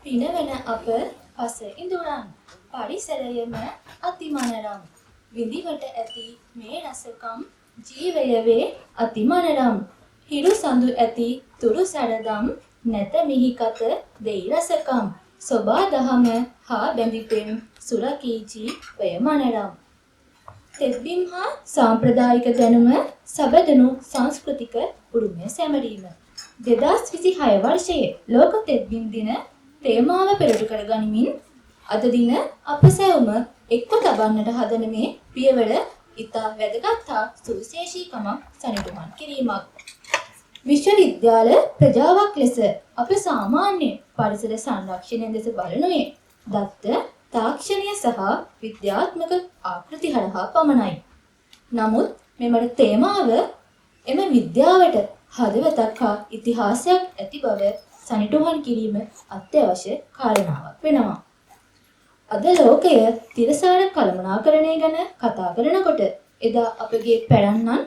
පිනවන අප පස ඉඳුරන් පරිසරයම අතිමනරම් විඳිවට ඇති මේ රසකම් ජීවය වේ අතිමනරම් හිරු සඳු ඇති තුරු සරදම් නැත මිහිකත දෙයි රසකම් සොබා දහම හා බැඳිපෙම් සුරකීචි වයමනරම් තෙත්බිම් හා සාම්ප්‍රදායික දැනුම සබදනු සංස්කෘතික උරුමය සැමරීම 2026 වර්ෂයේ ලෝක තෙත්බිම් දින තේමාව පෙරටු කර ගනිමින් අද දින අප සැවුම එක්ව තබන්නට හදන මේ පියවර ඉතා වැදගත් හා සුවිශේෂීකමක් සනිටුහන් කිරීමක්. විශ්වවිද්‍යාල ප්‍රජාවක් ලෙස අප සාමාන්‍ය පරිසර සංරක්ෂණය දෙස බලනුයේ දත්ත තාක්ෂණය සහ විද්‍යාත්මක ආකෘති හරහා පමණයි. නමුත් මෙම තේමාව එම විද්‍යාවට හදවතක් හා ඉතිහාසයක් ඇති බව සනිටුහන් කිරීම අත්‍යවශ්‍ය කාරණාවක් වෙනවා. අද ලෝකය තිරසාර කළමනාකරණය ගැන කතා කරනකොට එදා අපගේ පැරණන්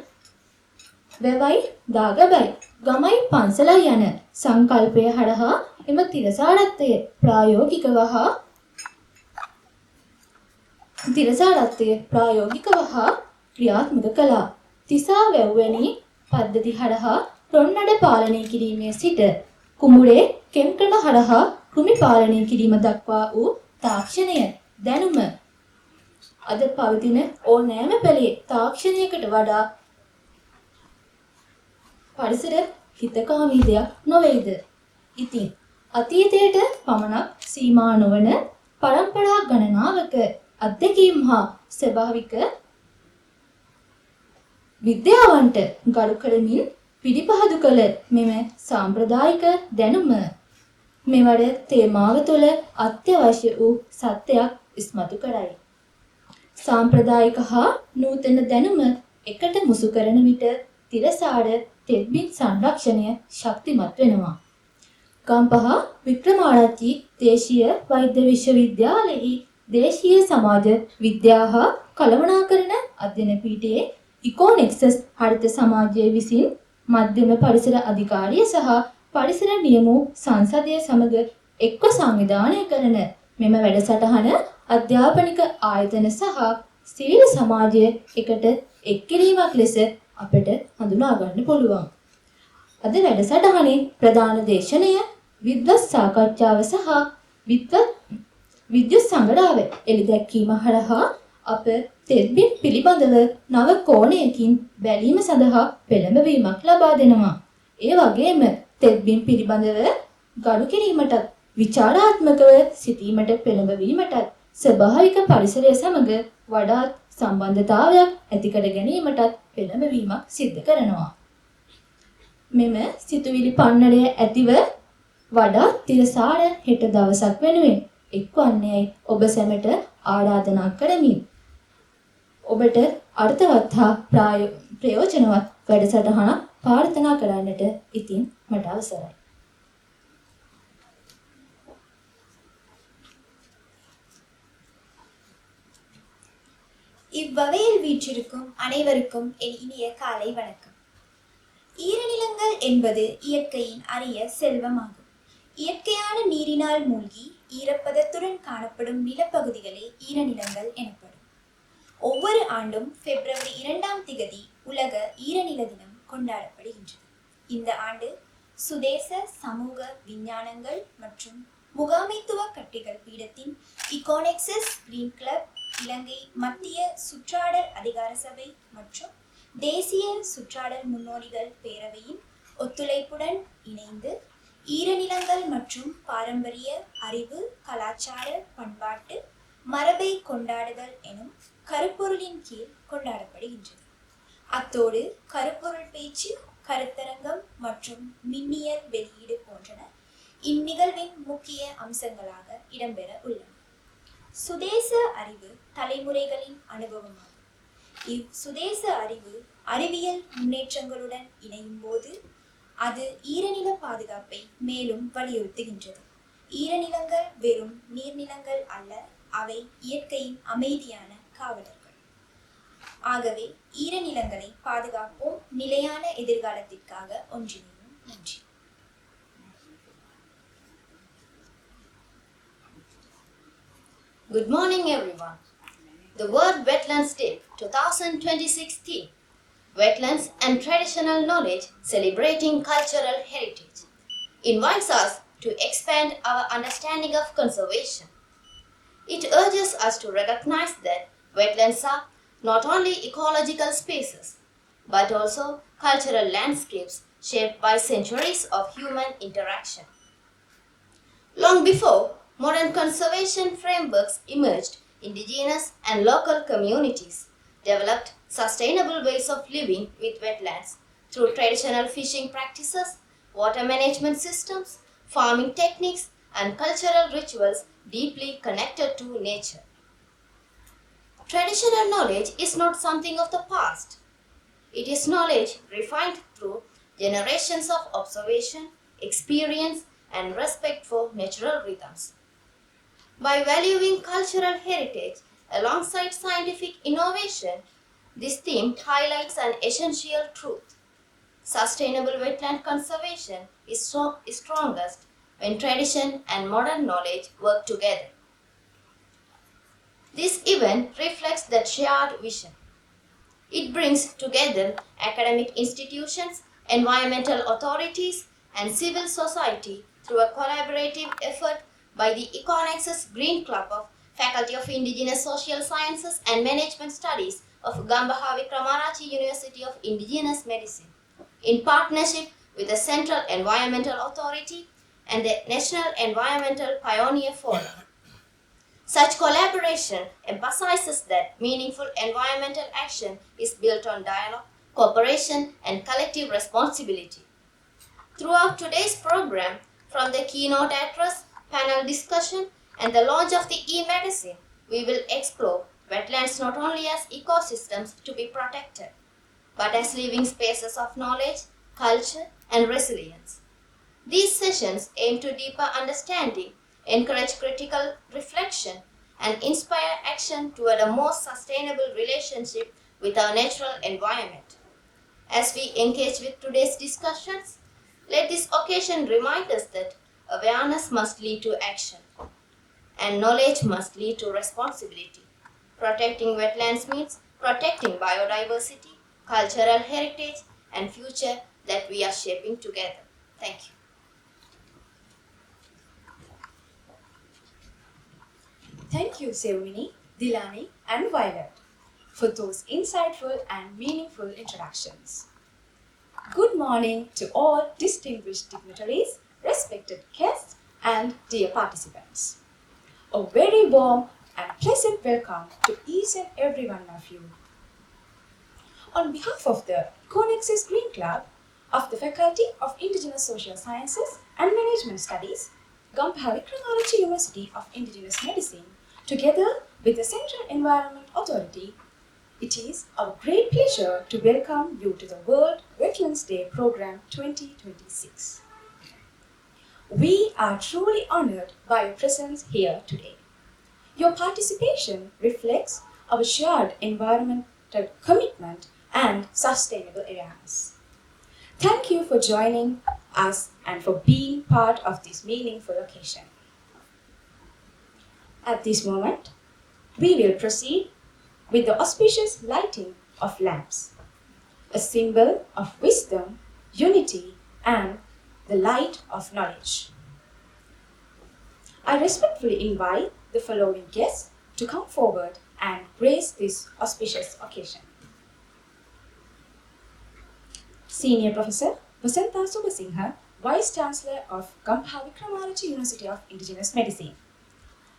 වැවයි දාගබයි ගමයි පන්සලයි යන සංකල්පය හරහා එම තිරසාරත්වය ප්‍රායෝගිකව හා ක්‍රියාත්මක කළා. තිසා වැව්වැනි පද්ධති හරහා රොන්නඩ පාලනය කිරීමේ සිට කුඹුරේ කෙම්ක්‍රම හරහා කෘමි පාලනය කිරීම දක්වා වූ තාක්ෂණය දැනුම අද පවතින ඕනෑම පෙළේ තාක්ෂණයකට වඩා පරිසර හිතකාමී දෙයක් නොවේද? ඉතින් අතීතයට පමණක් සීමා නොවන පරම්පරා ගණනාවක අත්දැකීම් හා ස්වභාවික විද්‍යාවන්ට ගරු කරමින් පිළිපහදු කළ මෙම සාම්ප්‍රදායික දැනුම මෙවර තේමාව තුළ අත්‍යවශ්‍ය වූ සත්‍යයක් ඉස්මතු කරයි. සාම්ප්‍රදායික හා නූතන දැනුම එකට මුසු කරන විට තිරසාර තෙත්බිම් සංරක්ෂණය ශක්තිමත් වෙනවා. ගම්පහ වික්‍රමාරච්චි දේශීය වෛද්‍ය විශ්වවිද්‍යාලයෙහි දේශීය සමාජ විද්‍යා හා කළමනාකරණ අධ්‍යයන පීඨයේ ඉකෝනෙක්සස් හරිත සමාජය විසින් මධ්‍යම පරිසර අධිකාරිය සහ පරිසර නියමු සංසදය සමග එක්ව සංවිධානය කරන මෙම වැඩසටහන අධ්‍යාපනික ආයතන සහ සිවිල් සමාජය එකට එක් කිරීමක් ලෙස අපට හඳුනා ගන්න පුළුවන්. අද වැඩසටහනේ ප්‍රධාන දේශනය විද්වත් සාකච්ඡාව සහ විද්‍යුත් සංගණාව එළිදැක්වීම හරහා අප තෙත්බිම් පිළිබඳව නව කෝණයකින් බැලීම සඳහා පෙළඹවීමක් ලබා දෙනවා. ඒ වගේම තෙත්බිම් පිළිබඳව ගරු කිරීමටත් විචාරාත්මකව සිටීමට පෙළඹවීමටත් ස්වභාවික පරිසරය සමග වඩාත් සම්බන්ධතාවයක් ඇති කර ගැනීමටත් පෙළඹවීමක් සිදු කරනවා. මෙම සිතුවිලි පන්නරය ඇතිව වඩාත් තිරසාර හෙට දවසක් වෙනුවෙන් එක්වන්නේයි ඔබ සැමට ආරාධනා කරමින් ඔබට අර්ථවත් හා ප්‍රයෝජනවත් වැඩසටහනක් ප්‍රාර්ථනා කරන්නට ඉතින් මට අවසරයි. இவ்வகையில் வீற்றிருக்கும் அனைவருக்கும் என் இனிய காலை வணக்கம். ஈரநிலங்கள் என்பது இயற்கையின் அரிய செல்வமாகும். இயற்கையான நீரினால் மூழ்கி ஈரப்பதத்துடன் காணப்படும் நிலப்பகுதிகளே ஈரநிலங்கள் எனப்படும். ஒவ்வொரு ஆண்டும் பிப்ரவரி 2ஆம் திகதி உலக ஈரநில தினம் கொண்டாடப்படுகின்றது. இந்த ஆண்டு சுதேச சமூக விஞ்ஞானங்கள் மற்றும் முகாமைத்துவ கட்டிகள் பீடத்தின் இகோனெக்சஸ் கிரீன் கிளப், இலங்கை மத்திய சுற்றாடல் அதிகார சபை மற்றும் தேசிய சுற்றாடல் முன்னோடிகள் பேரவையின் ஒத்துழைப்புடன் இணைந்து ஈரநிலங்கள் மற்றும் பாரம்பரிய அறிவு, கலாச்சார, பண்பாட்டு மரபை கொண்டாடுதல் எனும் கருப்பொருளின் கீழ் கொண்டாடப்படுகின்றது. அத்தோடு கருப்பொருள் பேச்சு, கருத்தரங்கம் மற்றும் மின்னியல் வெளியீடு போன்றன இந்நிகழ்வின் முக்கிய அம்சங்களாக இடம்பெற உள்ளன. சுதேச அறிவு தலைமுறைகளின் அனுபவமாகும். சுதேச அறிவு அறிவியல் முன்னேற்றங்களுடன் இணையும் போது அது ஈரநில பாதுகாப்பை மேலும் வலியுறுத்துகின்றது. ஈரநிலங்கள் வெறும் நீர்நிலங்கள் அல்ல, அவை இயற்கையின் அமைதியான காவலர்கள். ஆகவே ஈரநிலங்களை பாதுகாப்போம், நிலையான எதிர்காலத்திற்காக ஒன்றிணைவோம். நன்றி. Good morning, everyone. The World Wetlands Day 2026 theme, Wetlands and Traditional Knowledge Celebrating Cultural Heritage, invites us to expand our understanding of conservation. It urges us to recognize that wetlands are not only ecological spaces, but also cultural landscapes shaped by centuries of human interaction. Long before modern conservation frameworks emerged, indigenous and local communities developed sustainable ways of living with wetlands through traditional fishing practices, water management systems, farming techniques, and cultural rituals deeply connected to nature. Traditional knowledge is not something of the past. It is knowledge refined through generations of observation, experience, and respect for natural rhythms. By valuing cultural heritage alongside scientific innovation, this theme highlights an essential truth. Sustainable wetland conservation is strongest when tradition and modern knowledge work together. This event reflects that shared vision. It brings together academic institutions, environmental authorities, and civil society through a collaborative effort by the Econexus Green Club of Faculty of Indigenous Social Sciences and Management Studies of Gampaha Wickramarachchi University of Indigenous Medicine, in partnership with the Central Environmental Authority and the National Environmental Pioneer Forum. Such collaboration emphasizes that meaningful environmental action is built on dialogue, cooperation, and collective responsibility. Throughout today's program, from the keynote address, panel discussion, and the launch of the e-medicine, we will explore wetlands not only as ecosystems to be protected, but as living spaces of knowledge, culture, and resilience. These sessions aim to deeper understanding, encourage critical reflection, and inspire action toward a more sustainable relationship with our natural environment. As we engage with today's discussions, let this occasion remind us that awareness must lead to action, and knowledge must lead to responsibility. Protecting wetlands means protecting biodiversity, cultural heritage, and future that we are shaping together. Thank you. Thank you, Sevmini, Dilani, and Violet, for those insightful and meaningful introductions. Good morning to all distinguished dignitaries, respected guests, and dear participants. A very warm and pleasant welcome to each and every one of you. On behalf of the Conexus Green Club of the Faculty of Indigenous Social Sciences and Management Studies, Gampaha Wickramarachchi University of Indigenous Medicine, together with the Central Environment Authority, it is our great pleasure to welcome you to the World Wetlands Day Program 2026. We are truly honored by your presence here today. Your participation reflects our shared environmental commitment and sustainable awareness. Thank you for joining us and for being part of this meaningful occasion. At this moment, we will proceed with the auspicious lighting of lamps, a symbol of wisdom, unity, and the light of knowledge. I respectfully invite the following guests to come forward and grace this auspicious occasion. Senior Professor Vasantha Subasinghe, Vice Chancellor of Gampaha Wickramarachchi University of Indigenous Medicine.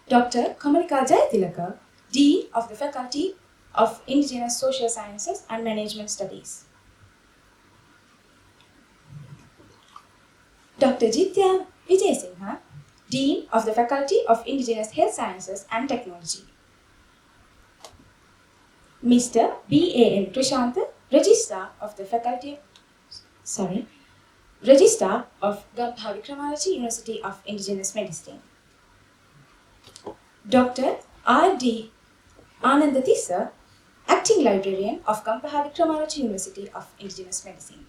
Dr. Kamalika Jayatilaka, Dean of the Faculty of Indigenous Social Sciences and Management Studies. Dr. Jitya Vijayasinghe, Dean of the Faculty of Indigenous Health Sciences and Technology. Mr. B.A.N. Krishantha, Registrar of the Registrar of Gampaha Wickramarachchi University of Indigenous Medicine. Dr. R.D. Anandathissa, Acting Librarian of Gampaha Wickramarachchi University of Indigenous Medicine.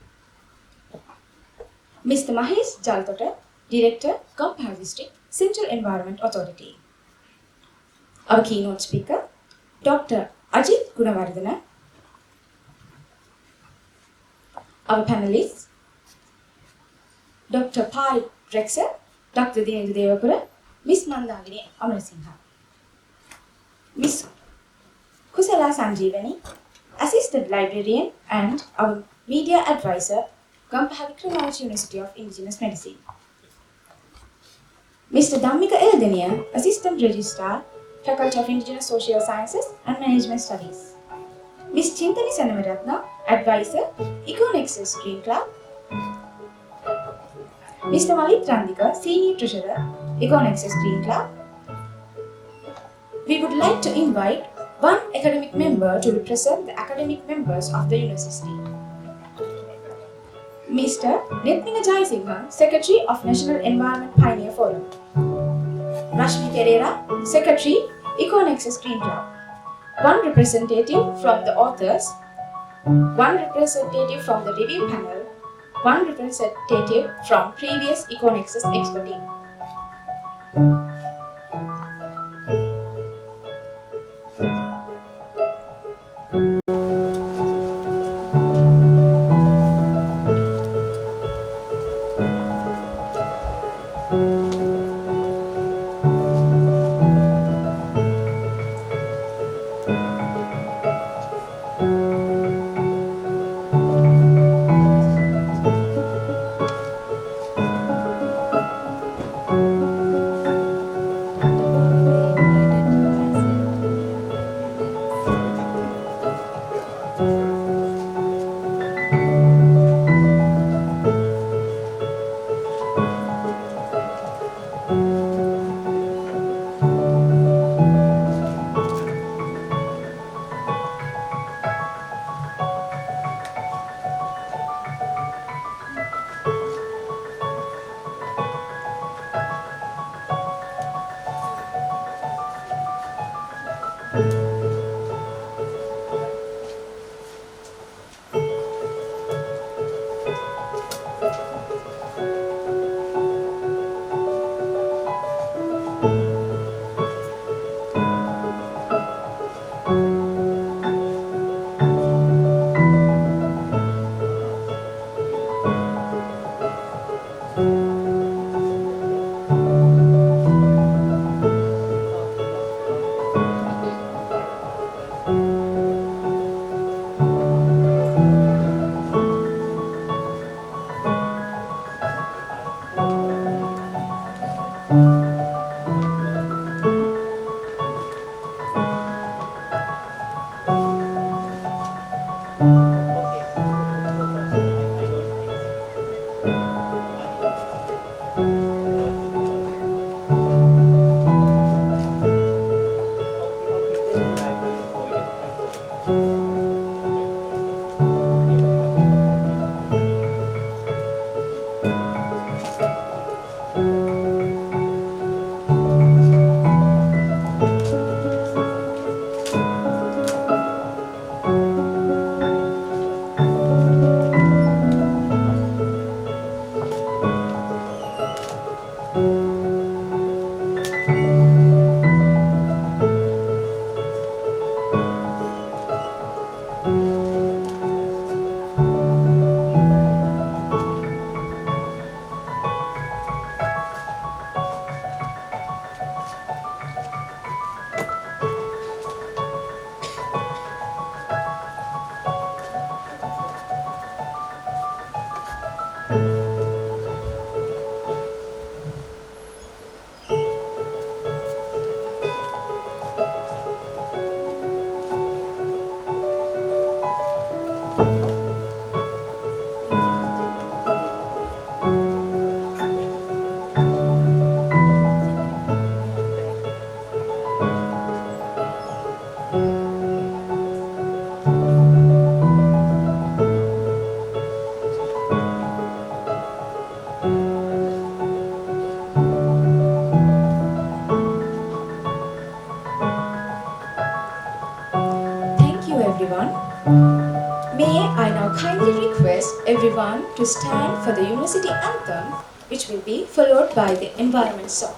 Mr. Mahesh Jaltota, Director, Gampaha District, Central Environment Authority. Our keynote speaker, Dr. Ajit Gunawardena. Our panelists, Dr. Pai Rexer, Dr. Dinendu Devapura, Miss Mandagini Amarasinghe, Miss Kusala Sanjeevani, Assistant Librarian and our Media Advisor, Gampaha Wickramarachchi University of Indigenous Medicine. Mr. Dhammika Eldeniya, Assistant Registrar, Faculty of Indigenous Social Sciences and Management Studies. Ms. Chintani Sanamaratna, Advisor, Eco-Nexus Green Club. Mr. Malit Randika, Senior Treasurer, Eco-Nexus Green Club. We would like to invite one academic member to represent the academic members of the university. Mr. Nethminga Jayasinghe, Secretary of National Environment Pioneer Forum. Rashmi Pereira, Secretary, Eco-Nexus Green Club. One representative from the authors, one representative from the review panel, one representative from previous Eco-Nexus expert team. Everyone. May I now kindly request everyone to stand for the university anthem, which will be followed by the environment song.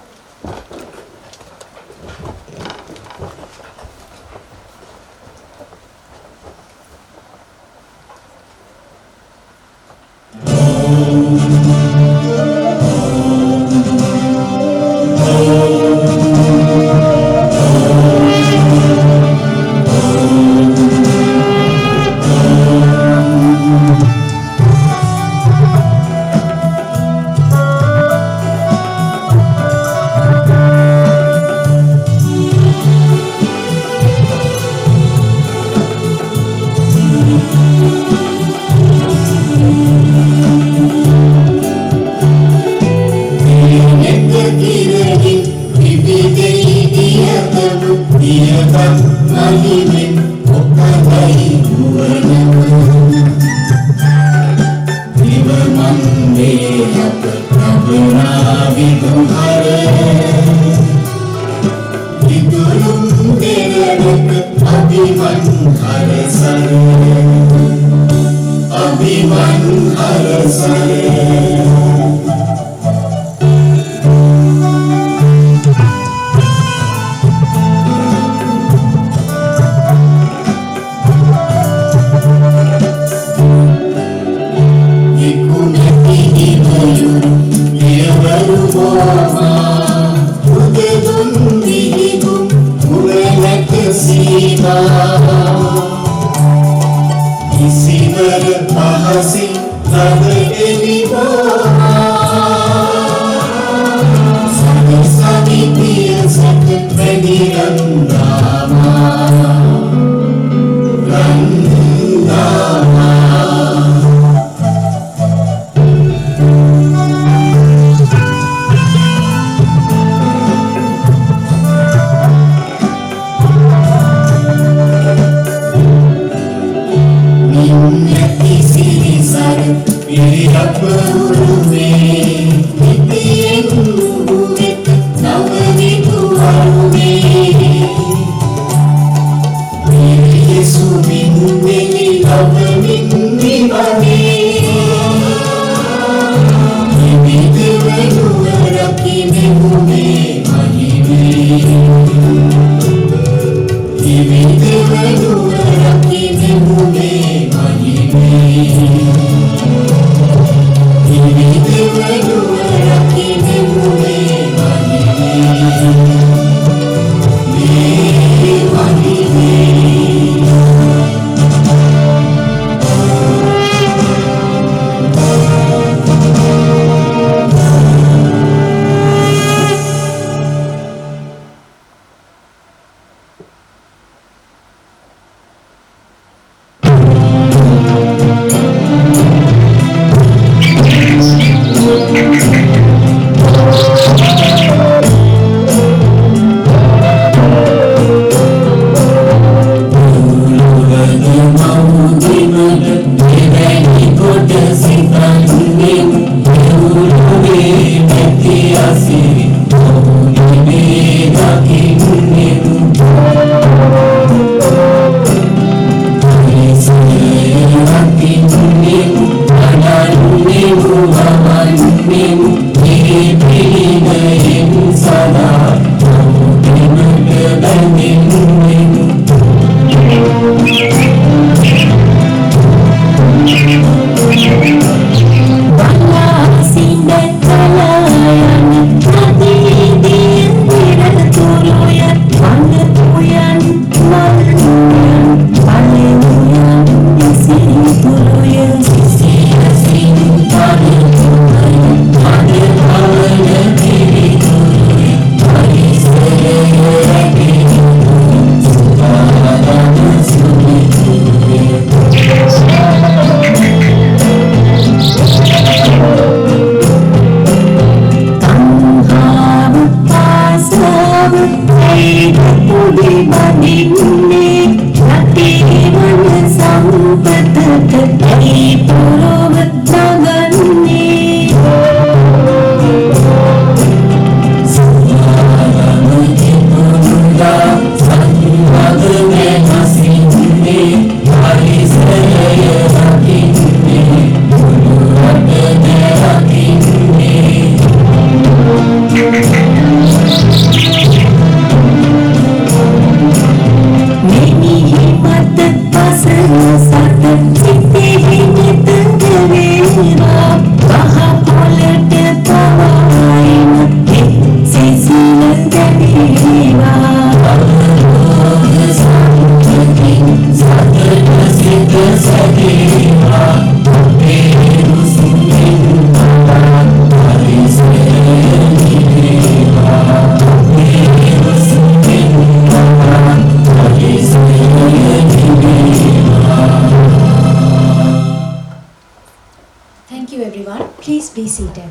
Thank you everyone. Please be seated.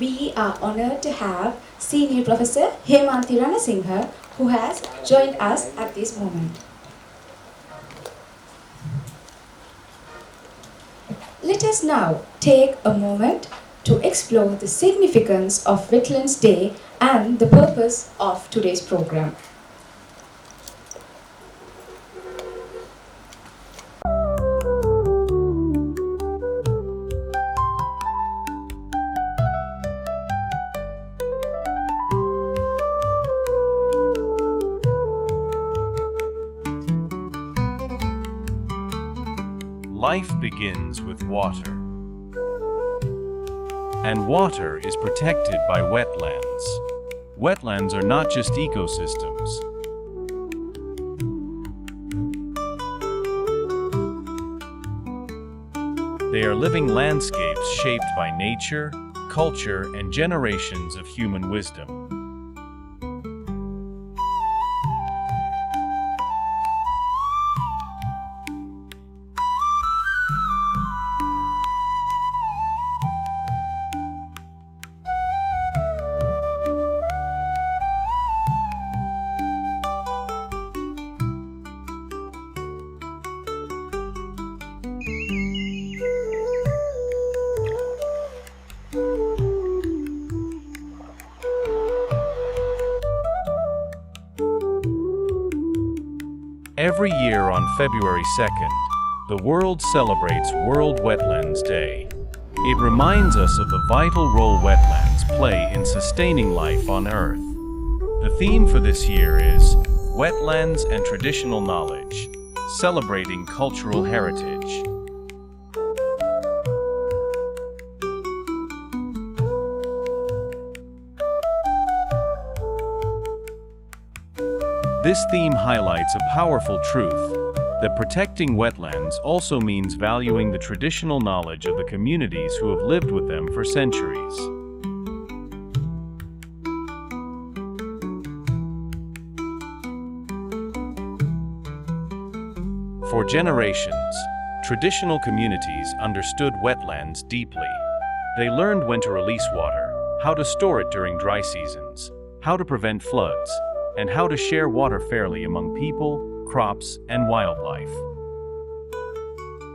we are honored to have Senior Professor Hemanthi Ranasinghe, who has joined us at this moment. Let us now take a moment to explore the significance of Wetlands Day and the purpose of today's program. Life begins with water, and water is protected by wetlands. Wetlands are not just ecosystems. They are living landscapes shaped by nature, culture, and generations of human wisdom. Every year on February 2nd, the world celebrates World Wetlands Day. It reminds us of the vital role wetlands play in sustaining life on Earth. The theme for this year is Wetlands and Traditional Knowledge, celebrating cultural heritage. This theme highlights a powerful truth, that protecting wetlands also means valuing the traditional knowledge of the communities who have lived with them for centuries. For generations, traditional communities understood wetlands deeply. They learned when to release water, how to store it during dry seasons, how to prevent floods, and how to share water fairly among people, crops, and wildlife.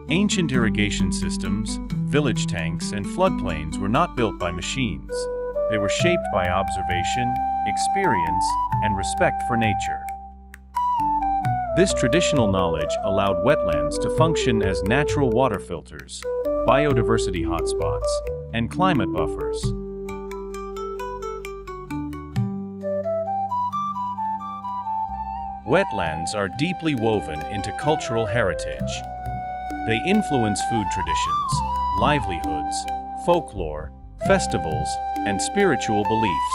Ancient irrigation systems, village tanks, and floodplains were not built by machines. They were shaped by observation, experience, and respect for nature. This traditional knowledge allowed wetlands to function as natural water filters, biodiversity hotspots, and climate buffers. Wetlands are deeply woven into cultural heritage. They influence food traditions, livelihoods, folklore, festivals, and spiritual beliefs.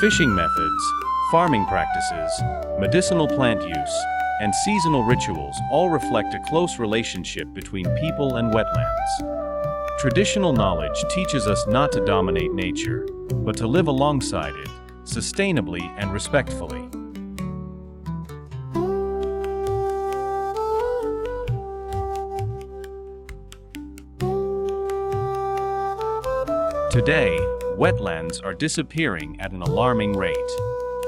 Fishing methods, farming practices, medicinal plant use, and seasonal rituals all reflect a close relationship between people and wetlands. Traditional knowledge teaches us not to dominate nature, but to live alongside it, sustainably and respectfully. Today, wetlands are disappearing at an alarming rate.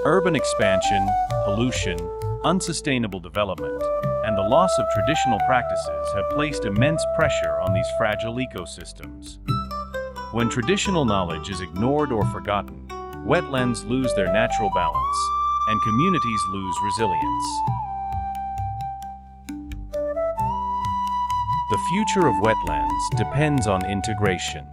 Urban expansion, pollution, unsustainable development, and the loss of traditional practices have placed immense pressure on these fragile ecosystems. When traditional knowledge is ignored or forgotten, wetlands lose their natural balance, and communities lose resilience. The future of wetlands depends on integration.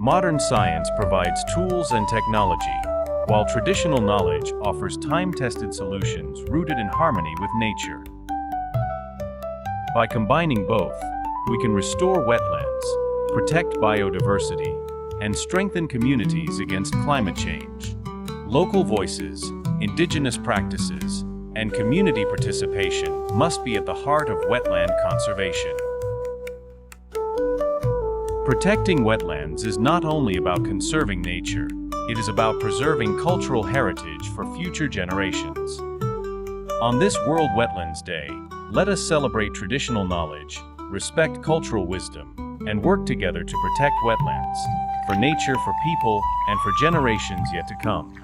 Modern science provides tools and technology, while traditional knowledge offers time-tested solutions rooted in harmony with nature. By combining both, we can restore wetlands, protect biodiversity, and strengthen communities against climate change. Local voices, indigenous practices, and community participation must be at the heart of wetland conservation. Protecting wetlands is not only about conserving nature, it is about preserving cultural heritage for future generations. On this World Wetlands Day, let us celebrate traditional knowledge, respect cultural wisdom, and work together to protect wetlands. for nature, for people, and for generations yet to come.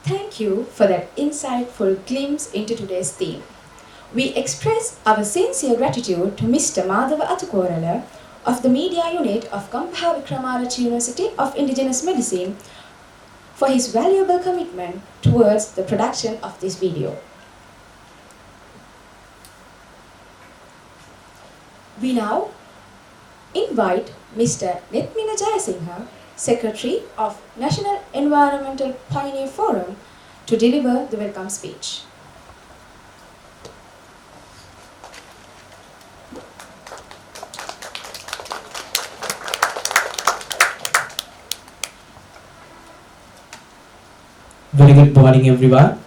Thank you for that insightful glimpse into today's theme. We express our sincere gratitude to Mr. Madhava Atukorala of the Media Unit of Gampaha Wickramarachchi University of Indigenous Medicine for his valuable commitment towards the production of this video. We now invite Mr. Nethmina Jayasinghe, Secretary of National Environmental Pioneer Forum, to deliver the welcome speech. Very good morning, everyone.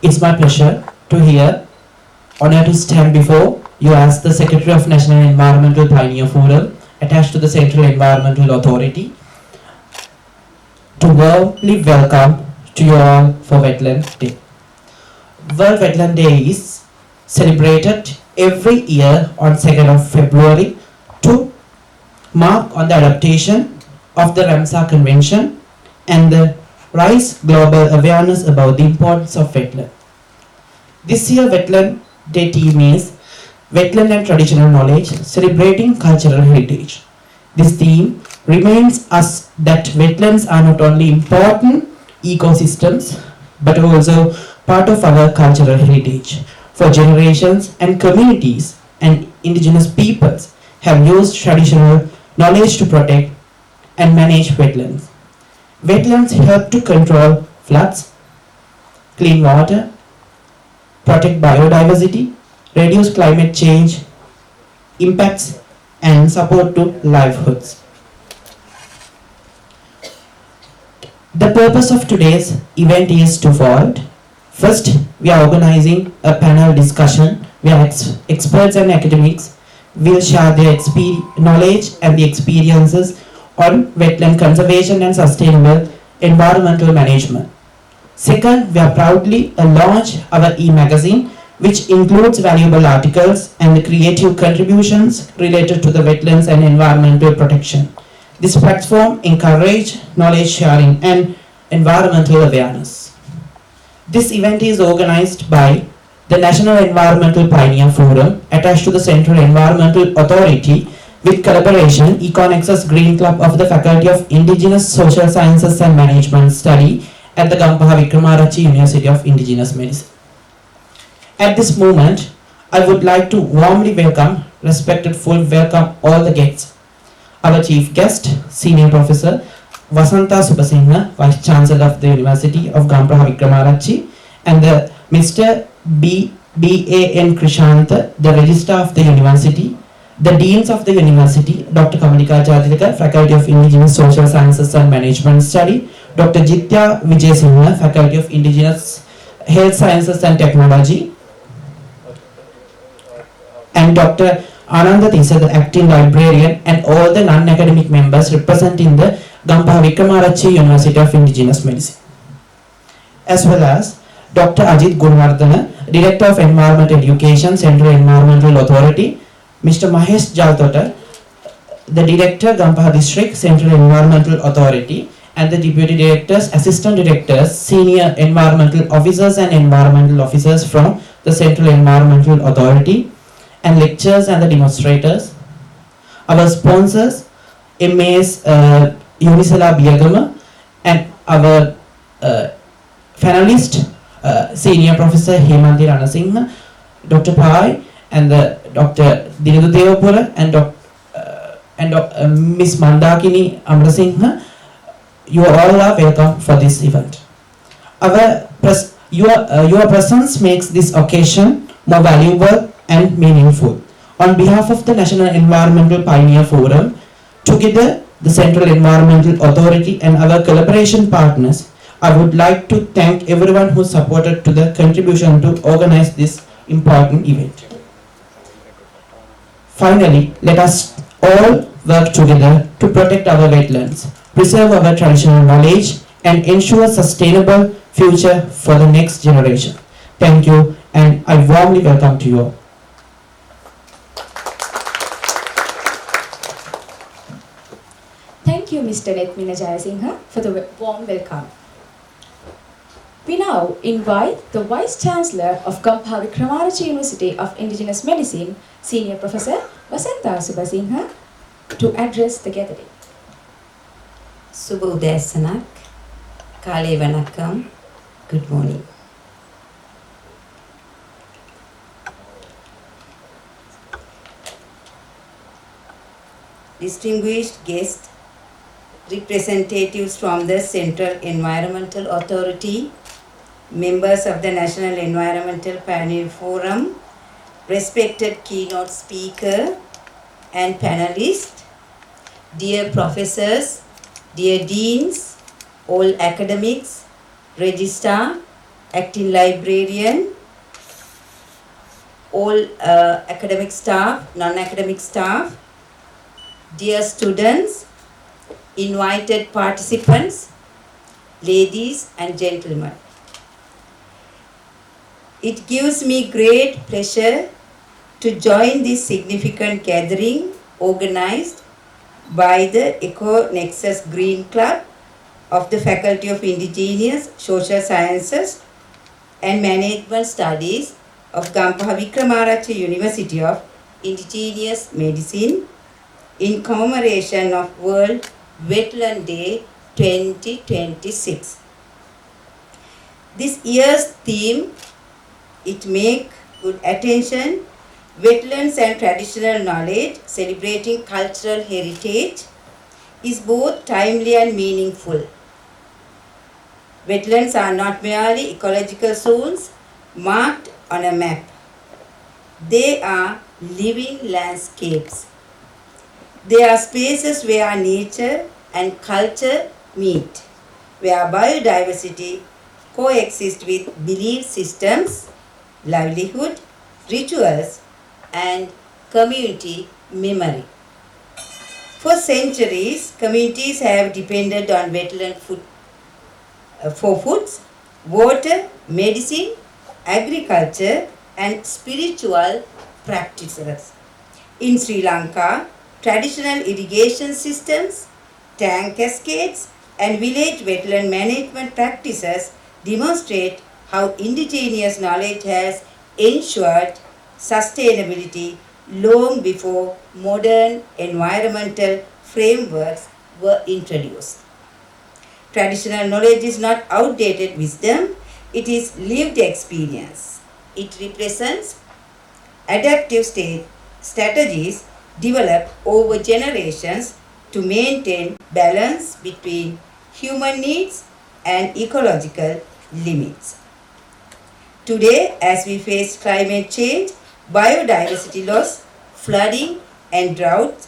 It's my pleasure honor to stand before you as the Secretary of National Environmental Pioneer Forum attached to the Central Environmental Authority to warmly welcome to you all for Wetland Day. World Wetland Day is celebrated every year on 2nd of February to mark on the adaptation of the Ramsar Convention and the rise global awareness about the importance of wetland. This year Wetland Day theme is Wetland and Traditional Knowledge, Celebrating Cultural Heritage. This theme reminds us that wetlands are not only important ecosystems but also part of our cultural heritage. For generations and communities and indigenous peoples have used traditional knowledge to protect and manage wetlands. Wetlands help to control floods, clean water, protect biodiversity, reduce climate change impacts, and support to livelihoods. The purpose of today's event is twofold. First, we are organizing a panel discussion where experts and academics will share their knowledge and the experiences on wetland conservation and sustainable environmental management. Second, we are proudly launch our e-magazine, which includes valuable articles and the creative contributions related to the wetlands and environmental protection. This platform encourages knowledge sharing and environmental awareness. This event is organized by the National Environmental Pioneer Forum attached to the Central Environmental Authority with collaboration Econexus Green Club of the Faculty of Indigenous Social Sciences and Management Study at the Gampaha Wickramarachchi University of Indigenous Medicine. At this moment, I would like to warmly welcome all the guests. Our chief guest, Senior Professor Vasantha Subasinghe, Vice Chancellor of the University of Gampaha Wickramarachchi, and the Mr. B.A.N. Krishantha, the Registrar of the University, the Deans of the University, Dr. Kamalika Jathika, Faculty of Indigenous Social Sciences and Management Study, Dr. Jitya Vijayasinghe, Faculty of Indigenous Health Sciences and Technology, and Dr. Ananda Tisa, the Acting Librarian, and all the non-academic members representing the Gampaha Wickramarachchi University of Indigenous Medicine, as well as Dr. Ajit Gunwardana, Director of Environment Education, Central Environmental Authority, Mr. Mahesh Jaltota, the Director, Gampaha District, Central Environmental Authority, and the Deputy Directors, Assistant Directors, Senior Environmental Officers and Environmental Officers from the Central Environmental Authority, and lecturers and the demonstrators. Our sponsors, MAS Unisala Biagama, and our finalist, Senior Professor Hemanthi Ranasinghe, Dr. Pai, and the Dr. Dinadu Devapura, and Miss Mandakini Amrasinghe. You all are welcome for this event. Your presence makes this occasion more valuable and meaningful. On behalf of the National Environmental Pioneer Forum, together the Central Environmental Authority and our collaboration partners, I would like to thank everyone who supported to the contribution to organize this important event. Finally, let us all work together to protect our wetlands, preserve our traditional knowledge, and ensure sustainable future for the next generation. Thank you, and I warmly welcome to you all. Thank you, Mr. Nethmina Jayasinghe, for the warm welcome. We now invite the Vice Chancellor of Gampaha Wickramarachchi University of Indigenous Medicine, Senior Professor Vasantha Subasinghe, to address the gathering. Suba Udayasanak, Kale Vanakkam, good morning. Distinguished guests, representatives from the Central Environmental Authority, members of the National Environmental Pioneer Forum, respected keynote speaker and panelists, dear professors, dear deans, all academics, registrar, acting librarian, all academic staff, non-academic staff, dear students, invited participants, ladies and gentlemen. It gives me great pleasure to join this significant gathering organized by the Eco Nexus Green Club of the Faculty of Indigenous, Social Sciences and Management Studies of Gampaha Wickramarachchi University of Indigenous Medicine in commemoration of World Wetland Day 2026. This year's theme, it make good attention, wetlands and traditional knowledge celebrating cultural heritage, is both timely and meaningful. Wetlands are not merely ecological zones marked on a map. They are living landscapes. They are spaces where nature and culture meet, where biodiversity coexists with belief systems, livelihood, rituals, and community memory. For centuries, communities have depended on wetland for foods, water, medicine, agriculture, and spiritual practices. In Sri Lanka, traditional irrigation systems, tank cascades, and village wetland management practices demonstrate how indigenous knowledge has ensured sustainability long before modern environmental frameworks were introduced. Traditional knowledge is not outdated wisdom, it is lived experience. It represents adaptive strategies developed over generations to maintain balance between human needs and ecological limits. Today, as we face climate change, biodiversity loss, flooding, and drought,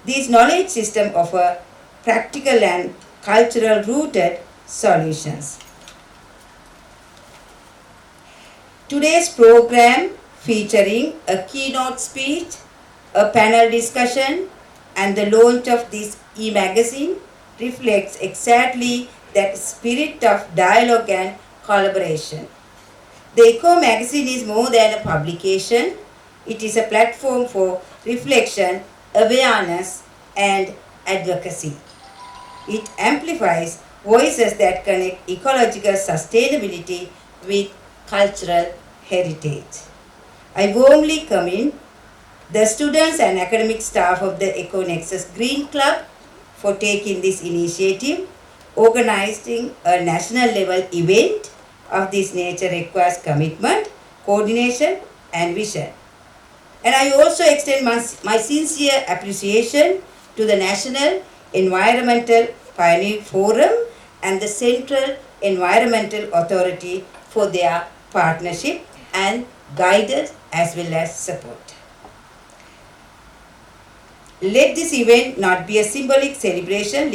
these knowledge systems offer practical and cultural rooted solutions. Today's program, featuring a keynote speech, a panel discussion, and the launch of this e-magazine, reflects exactly that spirit of dialogue and collaboration. The Eco magazine is more than a publication. It is a platform for reflection, awareness, and advocacy. It amplifies voices that connect ecological sustainability with cultural heritage. I warmly commend the students and academic staff of the Eco Nexus Green Club for taking this initiative. Organizing a national level event of this nature requires commitment, coordination, and vision. And I also extend my sincere appreciation to the National Environmental Pioneer Forum and the Central Environmental Authority for their partnership and guidance as well as support. Let this event not be a symbolic celebration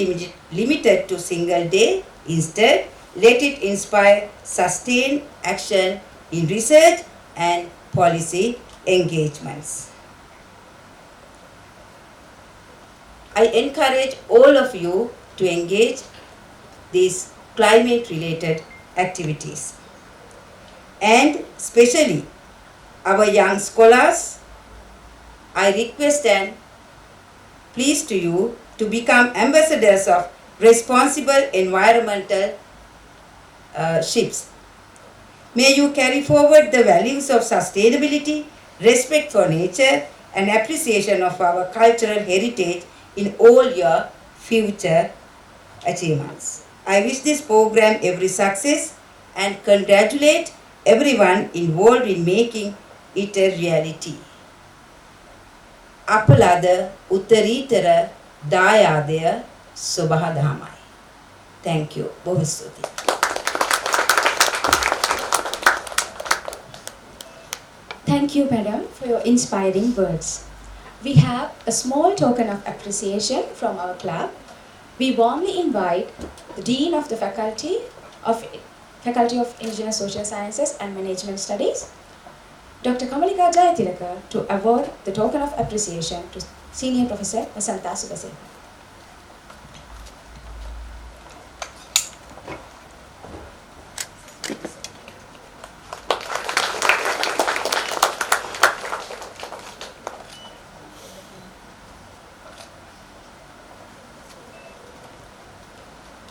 limited to single day. Instead, Let it inspire sustained action in research and policy engagements. I encourage all of you to engage these climate-related activities. And especially our young scholars, I request and please to you to become ambassadors of responsible environmental ships. May you carry forward the values of sustainability, respect for nature, and appreciation of our cultural heritage in all your future achievements. I wish this program every success and congratulate everyone involved in making it a reality. අපලද උත්තරීතර දායාදය සුබහදහමයි. Thank you. බොහොම ස්තුතියි. Thank you, madam, for your inspiring words. We have a small token of appreciation from our club. We warmly invite the Dean of the Faculty of Indigenous Social Sciences and Management Studies, Dr. Kamalika Jayatilaka, to award the token of appreciation to Senior Professor Vasantha Subase.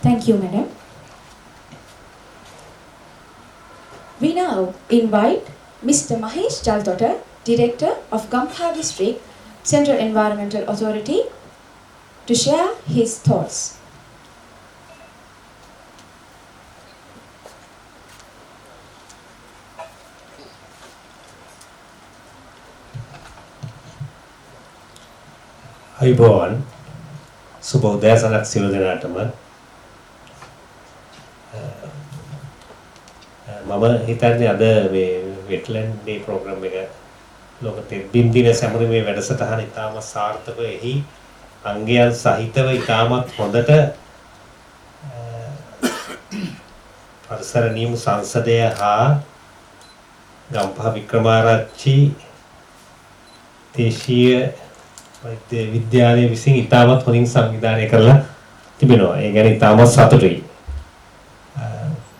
Thank you, madam. We now invite Mr. Mahesh Jaltotta, Director of Gampaha District Central Environmental Authority, to share his thoughts. අයිබෝවන් සුබෝදෑසනක් සියලු දෙනාටම. මම හිතන්නේ අද මේ wetland day programme එක ලෝක තෙත්බිම් දින සැමරි මේ වැඩසටහන ඉතාම සාර්ථකව එහි අංගයන් සහිතව ඉතාමත් හොඳට පරිසර නියම සංසදය හා ගම්පහ වික්‍රමාරච්චි දේශීය වෛද්‍ය විද්‍යාලය විසින් ඉතාමත් හොඳින් සංවිධානය කරලා තිබෙනවා. ඒ ගැන ඉතාමත් සතුටුයි.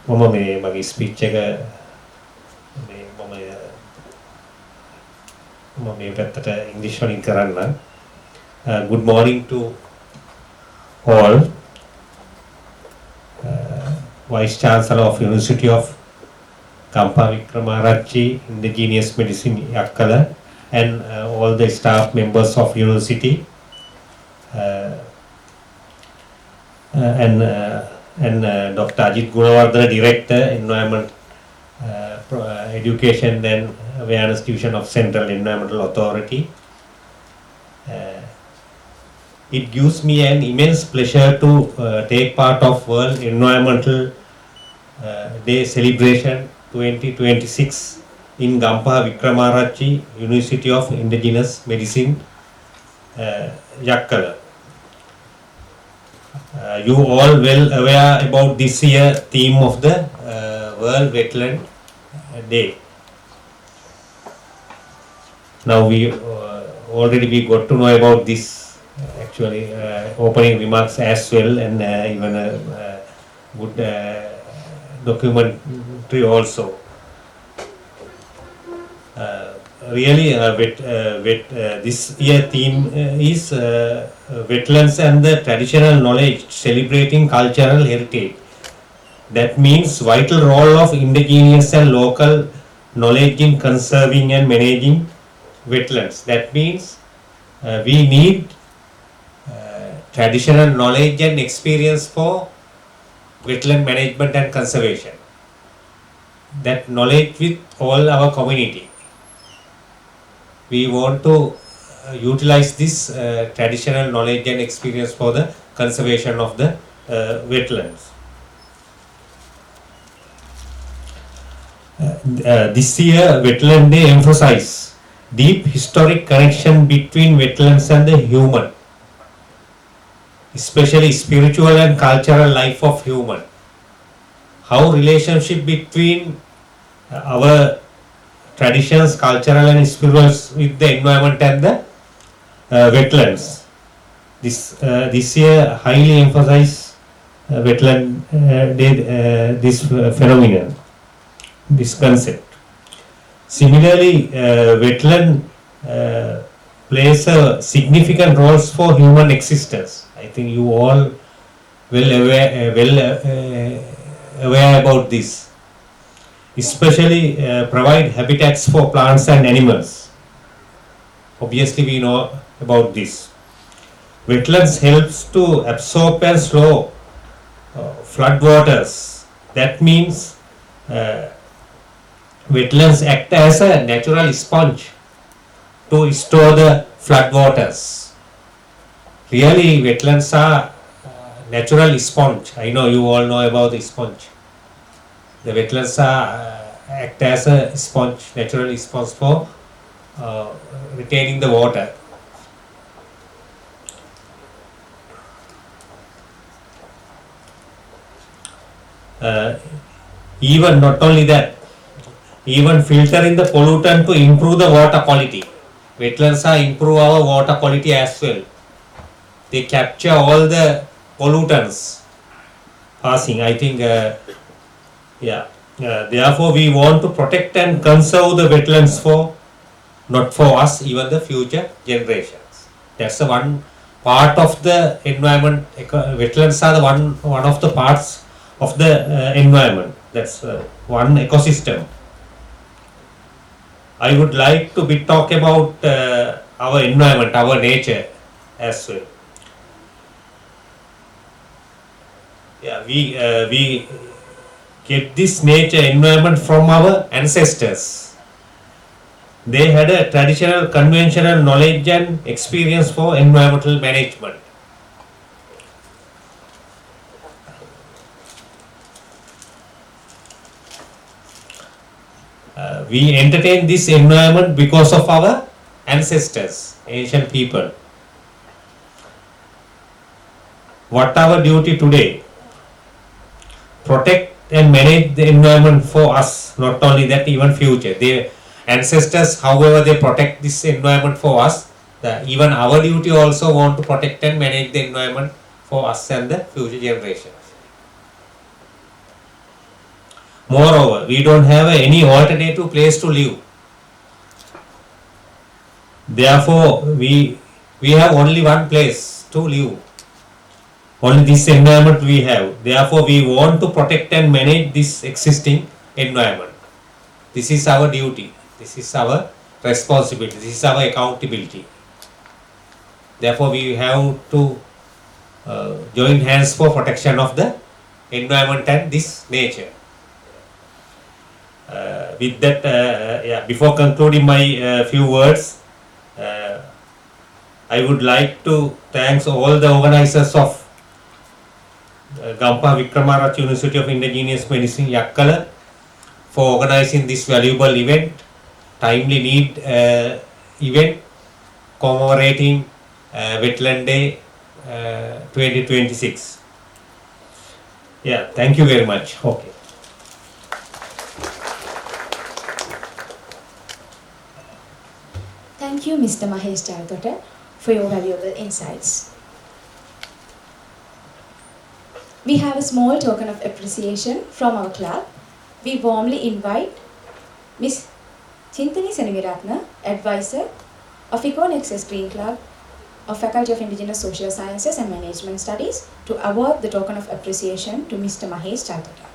මම මගේ ස්පීච් එක මම මේ පැත්තට ඉංග්‍රීසි වලින් කරන්න. Good morning to all. Vice Chancellor of University of Gampaha Wickramarachchi Indigenous Medicine Yakkala and all the staff members of university and Dr. Ajit Gunawardana, Director, Environment Education and Awareness Division of Central Environmental Authority. It gives me an immense pleasure to take part of World Environmental Day celebration 2026 in Gampaha Wickramarachchi, University of Indigenous Medicine, Yakkala. You all well aware about this year theme of the World Wetland Day. Now we already got to know about this actually opening remarks as well, and even a good documentary also. Really, this year theme is wetlands and the traditional knowledge, celebrating cultural heritage. That means vital role of indigenous and local knowledge in conserving and managing wetlands. That means we need traditional knowledge and experience for wetland management and conservation. That knowledge with all our community. We want to utilize this traditional knowledge and experience for the conservation of the wetlands. This year, Wetland Day emphasizes deep historic connection between wetlands and the human, especially spiritual and cultural life of human. how relationship between our traditions, cultural and spirituals with the environment and the wetlands. This year highly emphasize wetland this phenomenon, this concept. Similarly, wetland plays a significant roles for human existence. I think you all aware about this. Especially provide habitats for plants and animals. Obviously, we know about this. Wetlands helps to absorb and slow flood waters. That means wetlands act as a natural sponge to store the flood waters. Really, wetlands are natural sponge. I know you all know about the sponge. The wetlands act as a sponge, natural sponge for retaining the water. Even not only that, even filtering the pollutant to improve the water quality. Wetlands improve our water quality as well. They capture all the pollutants passing. I think, therefore we want to protect and conserve the wetlands for, not for us, even the future generations. That's the one part of the environment. Wetlands are the one of the parts of the environment. That's one ecosystem. I would like to talk about our environment, our nature as well. Yeah, we get this nature environment from our ancestors. They had a traditional, conventional knowledge and experience for environmental management. We entertain this environment because of our ancestors, ancient people. What our duty today? Protect and manage the environment for us, not only that, even future. Their ancestors, however they protect this environment for us, even our duty also want to protect and manage the environment for us and the future generations. Moreover, we don't have any alternative place to live. Therefore, we have only one place to live. Only this environment we have. Therefore, we want to protect and manage this existing environment. This is our duty. This is our responsibility. This is our accountability. Therefore, we have to join hands for protection of the environment and this nature. With that, before concluding my few words, I would like to thank all the organizers of Gampaha Wickramarachchi University of Indigenous Medicine, Yakkala, for organizing this valuable event, timely need event commemorating Wetland Day 2026. Yeah, thank you very much. Okay. Thank you, Mr. Mahesh Jayathotta, for your valuable insights. We have a small token of appreciation from our club. We warmly invite Ms. Chintani Senaviratna, Advisor of Econexus Green Club of Faculty of Indigenous Social Sciences and Management Studies, to award the token of appreciation to Mr. Mahesh Jayathotta.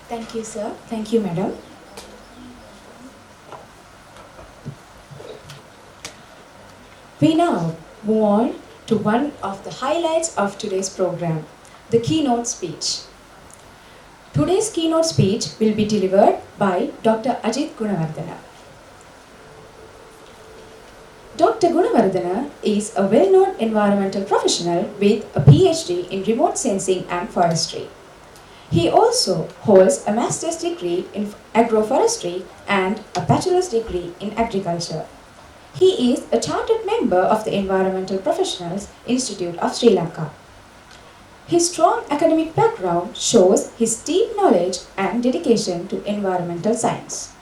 Thank you, sir. Thank you, madam. We now move on to one of the highlights of today's program, the keynote speech. Today's keynote speech will be delivered by Dr. Ajit Gunawardena. Dr. Dr. Gunawardena is a well-known environmental professional with a PhD in remote sensing and forestry. He also holds a master's degree in agroforestry and a bachelor's degree in agriculture. He is a chartered member of the Environmental Professionals Institute of Sri Lanka. His strong academic background shows his deep knowledge and dedication to environmental science.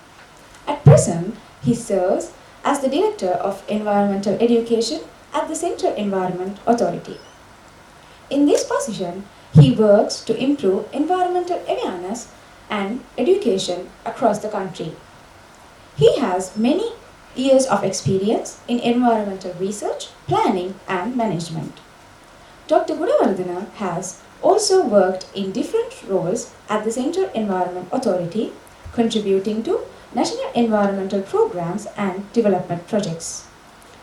At present, he serves as the Director of Environmental Education at the Central Environment Authority. In this position, he works to improve environmental awareness and education across the country. He has many years of experience in environmental research, planning and management. Dr. Gunawardena has also worked in different roles at the Central Environment Authority, contributing to national environmental programs and development projects.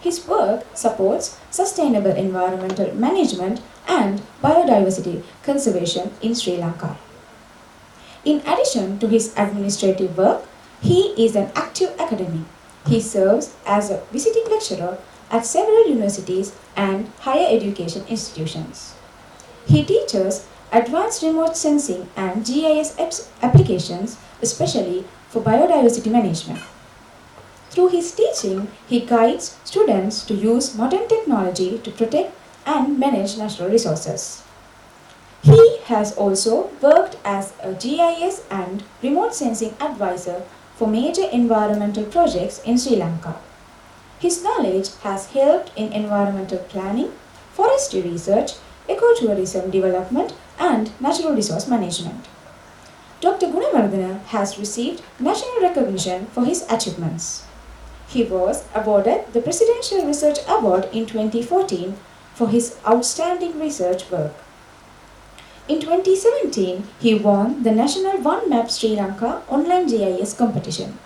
His work supports sustainable environmental management and biodiversity conservation in Sri Lanka. In addition to his administrative work, he is an active academic. He serves as a visiting lecturer at several universities and higher education institutions. He teaches advanced remote sensing and GIS applications, especially for biodiversity management. Through his teaching, he guides students to use modern technology to protect and manage natural resources. He has also worked as a GIS and remote sensing advisor for major environmental projects in Sri Lanka. His knowledge has helped in environmental planning, forestry research, ecotourism development, and natural resource management. Dr. Gunawardena has received national recognition for his achievements. He was awarded the Presidential Research Award in 2014 for his outstanding research work. In 2017, he won the National One Map Sri Lanka online GIS competition.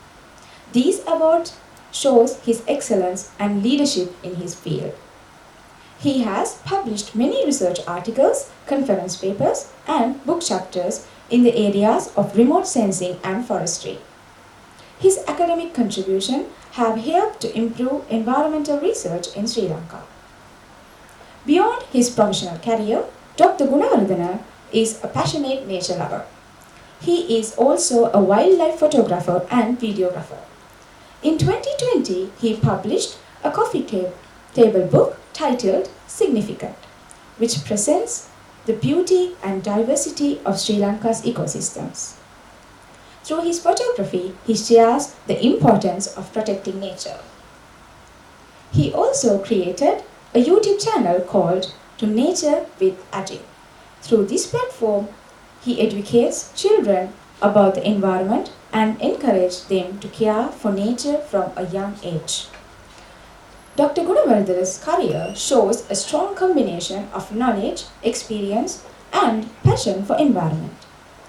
These awards shows his excellence and leadership in his field. He has published many research articles, conference papers, and book chapters in the areas of remote sensing and forestry. His academic contributions have helped to improve environmental research in Sri Lanka. Beyond his professional career, Dr. Gunawardena is a passionate nature lover. He is also a wildlife photographer and videographer. In 2020, he published a coffee table book titled Significant, which presents the beauty and diversity of Sri Lanka's ecosystems. Through his photography, he shares the importance of protecting nature. He also created a YouTube channel called To Nature with Ajit. Through this platform, he educates children about the environment and encourages them to care for nature from a young age. Dr. Gunawardena's career shows a strong combination of knowledge, experience, and passion for environment.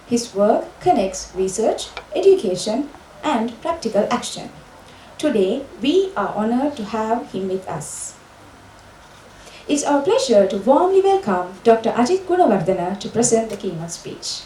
His work connects research, education, and practical action. Today, we are honored to have him with us. It's our pleasure to warmly welcome Dr. Ajit Gunawardena to present the keynote speech.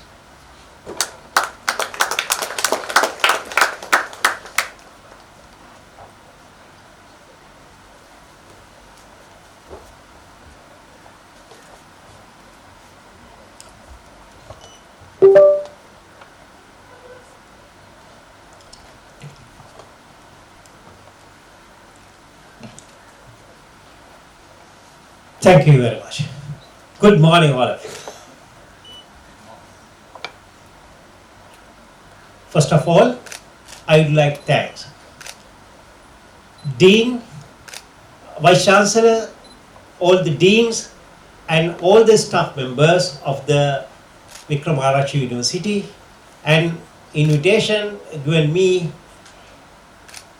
Thank you very much. Good morning, all of you. First of all, I would like to thank Dean, Vice Chancellor, all the deans, and all the staff members of the Wickramarachchi University, and invitation given me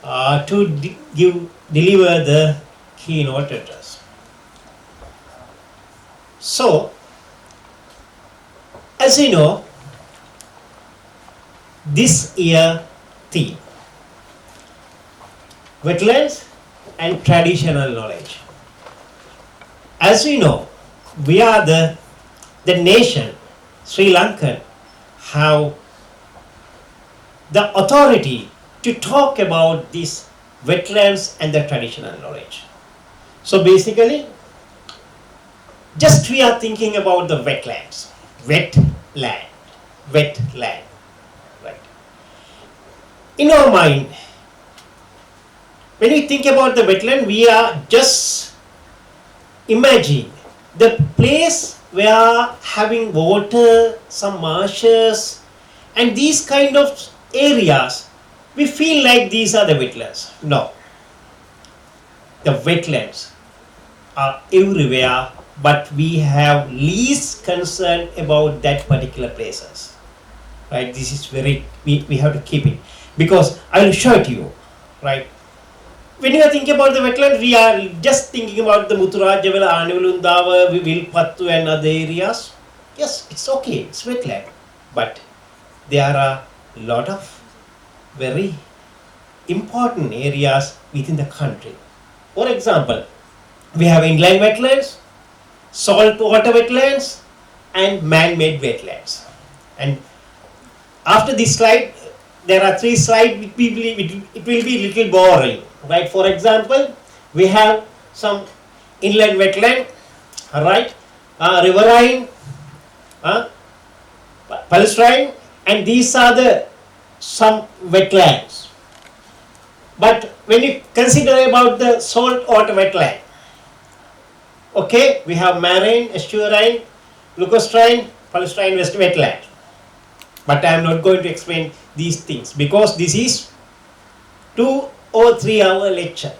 to deliver the keynote address. So, as you know, this year theme, wetlands and traditional knowledge. As we know, we are the nation, Sri Lankan, have the authority to talk about these wetlands and the traditional knowledge. So basically, just we are thinking about the wetlands, wetland, right? In our mind, when we think about the wetland, we are just imagine the place where having water, some marshes, and these kind of areas, we feel like these are the wetlands. No, the wetlands are everywhere, but we have least concern about that particular places. Right? This is very, we have to keep it, because I will show it to you. Right? When you are thinking about the wetland, we are just thinking about the Muthurajawala, Anivalundawa, Vilpattu and other areas. Yes, it's okay, it's wetland. But there are a lot of very important areas within the country. For example, we have inland wetlands, saltwater wetlands, and man-made wetlands. And after this slide, there are 3 slides. It will be little boring. Right? For example, we have some inland wetland, right? Riverine, Palestine, and these are the some wetlands. But when you consider about the saltwater wetland, okay, we have marine, estuarine, leucostrine, Palestine west wetland. But I am not going to explain these things, because this is 2 or 3 hour lecture,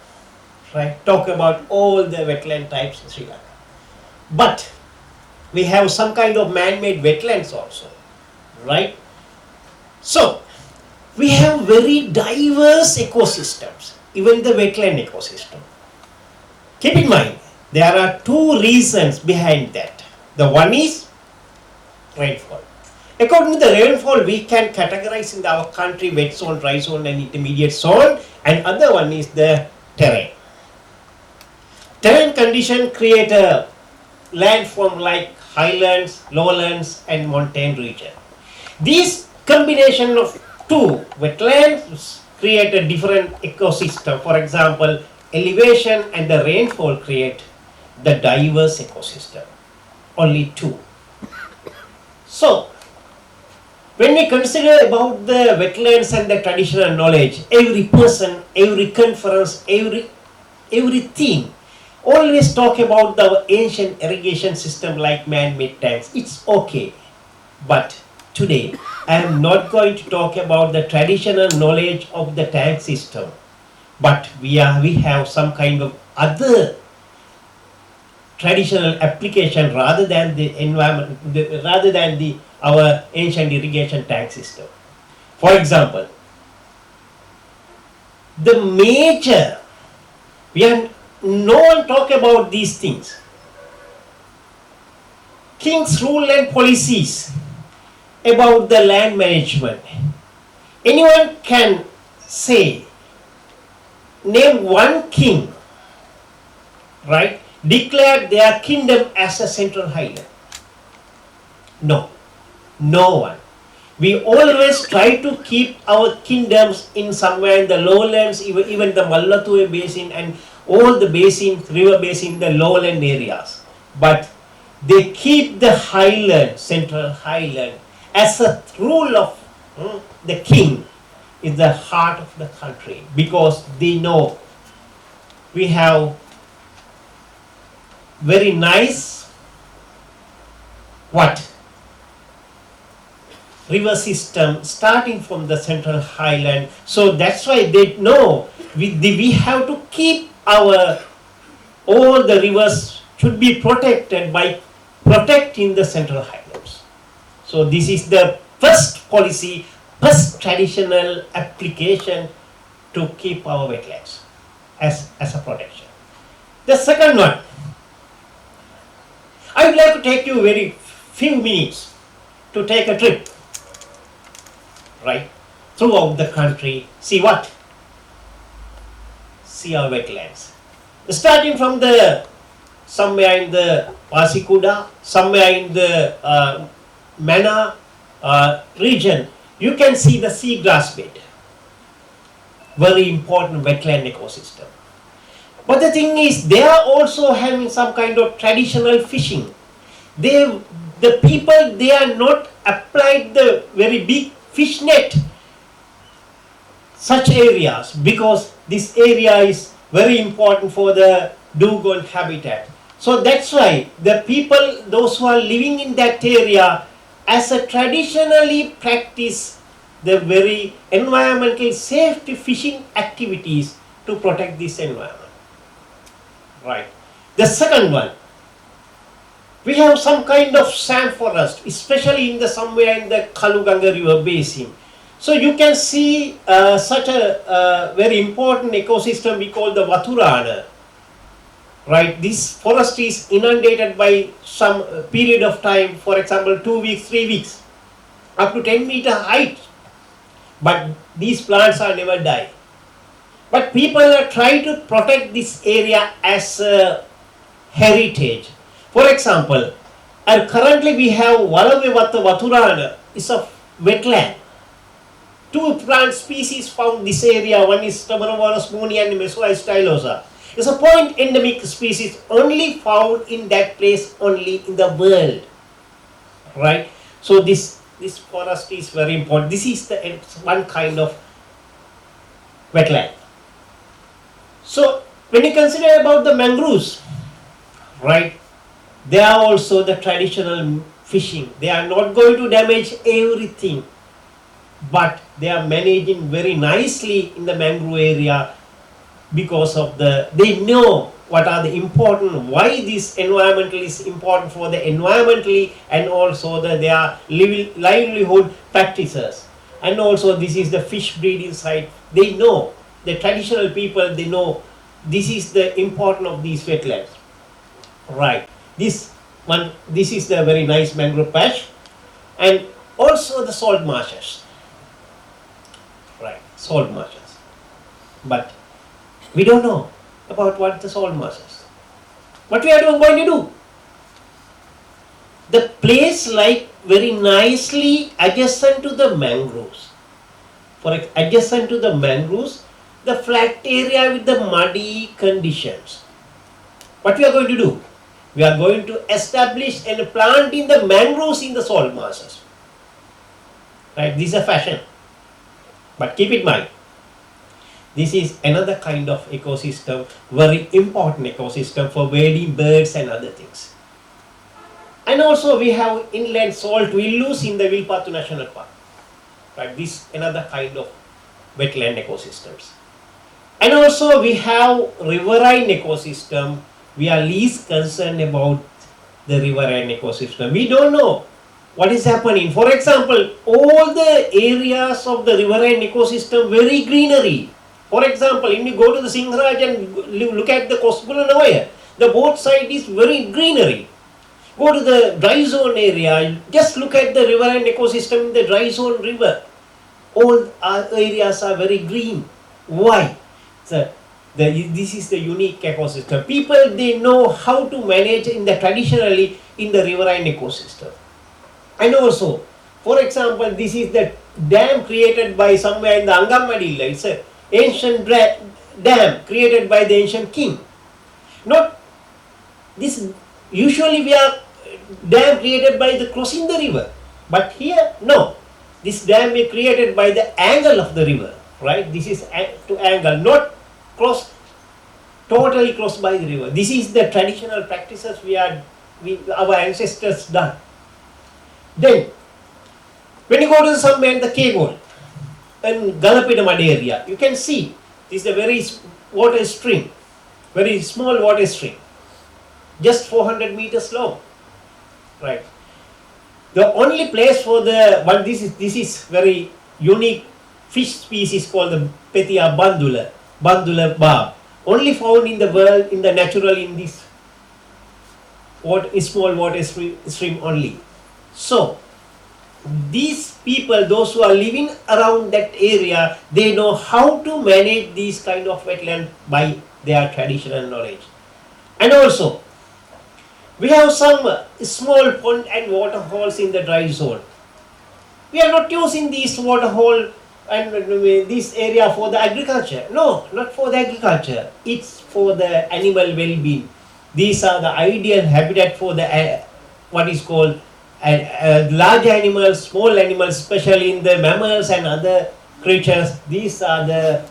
right? Talk about all the wetland types in Sri Lanka. But we have some kind of man-made wetlands also, right? So we have very diverse ecosystems, even the wetland ecosystem. Keep in mind, there are 2 reasons behind that. The one is rainfall. According to the rainfall, we can categorize in our country wet zone, dry zone, and intermediate zone, and other one is the terrain. Terrain condition create a landform like highlands, lowlands, and mountain region. These combination of 2 wetlands create a different ecosystem. For example, elevation and the rainfall create the diverse ecosystem. Only 2. So, when we consider about the wetlands and the traditional knowledge, every person, every conference, everything always talk about the ancient irrigation system like man-made tanks. It's okay. But today, I am not going to talk about the traditional knowledge of the tank system. But we have some kind of other traditional application rather than the environment, rather than our ancient irrigation tank system. For example, the major, no one talk about these things. King's rule and policies about the land management. Anyone can say, name one king, right, declared their kingdom as a central highland. No one. We always try to keep our kingdoms in somewhere in the lowlands, even the Mallathuve basin and all the basins, river basin, the lowland areas. But they keep the highland, central highland, as a rule of the king in the heart of the country, because they know we have very nice river system starting from the central highland. So that's why they know we have to keep all the rivers should be protected by protecting the central highlands. So this is the first policy, first traditional application to keep our wetlands as a protection. The second one, I would like to take you very few minutes to take a trip, right, throughout the country. See our wetlands. Starting from somewhere in the Pasikuda, somewhere in the Mana region, you can see the seagrass bed. Very important wetland ecosystem. But the thing is, they are also having some kind of traditional fishing. The people, they are not applied the very big fish net such areas, because this area is very important for the dugong habitat. So that's why the people, those who are living in that area, as a traditionally practice the very environmental safety fishing activities to protect this environment. Right. The second one, we have some kind of sand forest, especially in the somewhere in the Kaluganga River basin. So you can see such a very important ecosystem we call the Vaturana. Right, this forest is inundated by some period of time, for example 2 weeks, 3 weeks, up to 10-meter height. But these plants are never die. But people are trying to protect this area as a heritage. For example, and currently we have Valavevata Vaturana is a wetland. 2 plant species found this area. One is Tamarovanus moni and Mesoa stylosa. It's a point endemic species only found in that place only in the world. Right? So this forest is very important. This is the one kind of wetland. So when you consider about the mangroves, right, they are also the traditional fishing. They are not going to damage everything, but they are managing very nicely in the mangrove area, because of they know what are the important, why this environmental is important for the environmentally, and also their livelihood practices. And also this is the fish breeding site. They know, the traditional people, they know this is the importance of these wetlands. Right. This is the very nice mangrove patch, and also the salt marshes. Right, salt marshes. But we don't know about what the salt marshes. What we are going to do? The place like very nicely adjacent to the mangroves. For adjacent to the mangroves, the flat area with the muddy conditions. What we are going to do? We are going to establish and plant in the mangroves in the salt marshes. Right? This is a fashion. But keep in mind, this is another kind of ecosystem, very important ecosystem for wading birds and other things. And also we have inland salt willows in the Vilpattu National Park. Right? This another kind of wetland ecosystems. And also we have riverine ecosystem. We are least concerned about the riverine ecosystem. We don't know what is happening. For example, all the areas of the riverine ecosystem very greenery. For example, when you go to the Singharaj and look at the Kosbulanawaya, the both side is very greenery. Go to the dry zone area, just look at the riverine ecosystem in the dry zone river. All our areas are very green. Why? This is the unique ecosystem. People, they know how to manage in the traditionally in the riverine ecosystem. And also, for example, this is the dam created by somewhere in the Angamadilla. It's an ancient dam created by the ancient king. Not this. Usually we are dam created by the crossing the river, but here no. This dam is created by the angle of the river. Right? This is to angle, not totally crossed by the river. This is the traditional practices our ancestors done. Then, when you go to somewhere in the Kegol and Galapidamad area, you can see this is a very water stream, very small water stream, just 400 meters long. Right. The only place for this is very unique fish species called the Petia bandula barb, only found in the world in the natural in this small water stream only. So these people, those who are living around that area, they know how to manage these kind of wetland by their traditional knowledge. And also we have some small pond and water holes in the dry zone. We are not using these water hole and this area for the agriculture. No, not for the agriculture. It's for the animal well-being. These are the ideal habitat for the what is called large animals, small animals, especially in the mammals and other creatures. These are the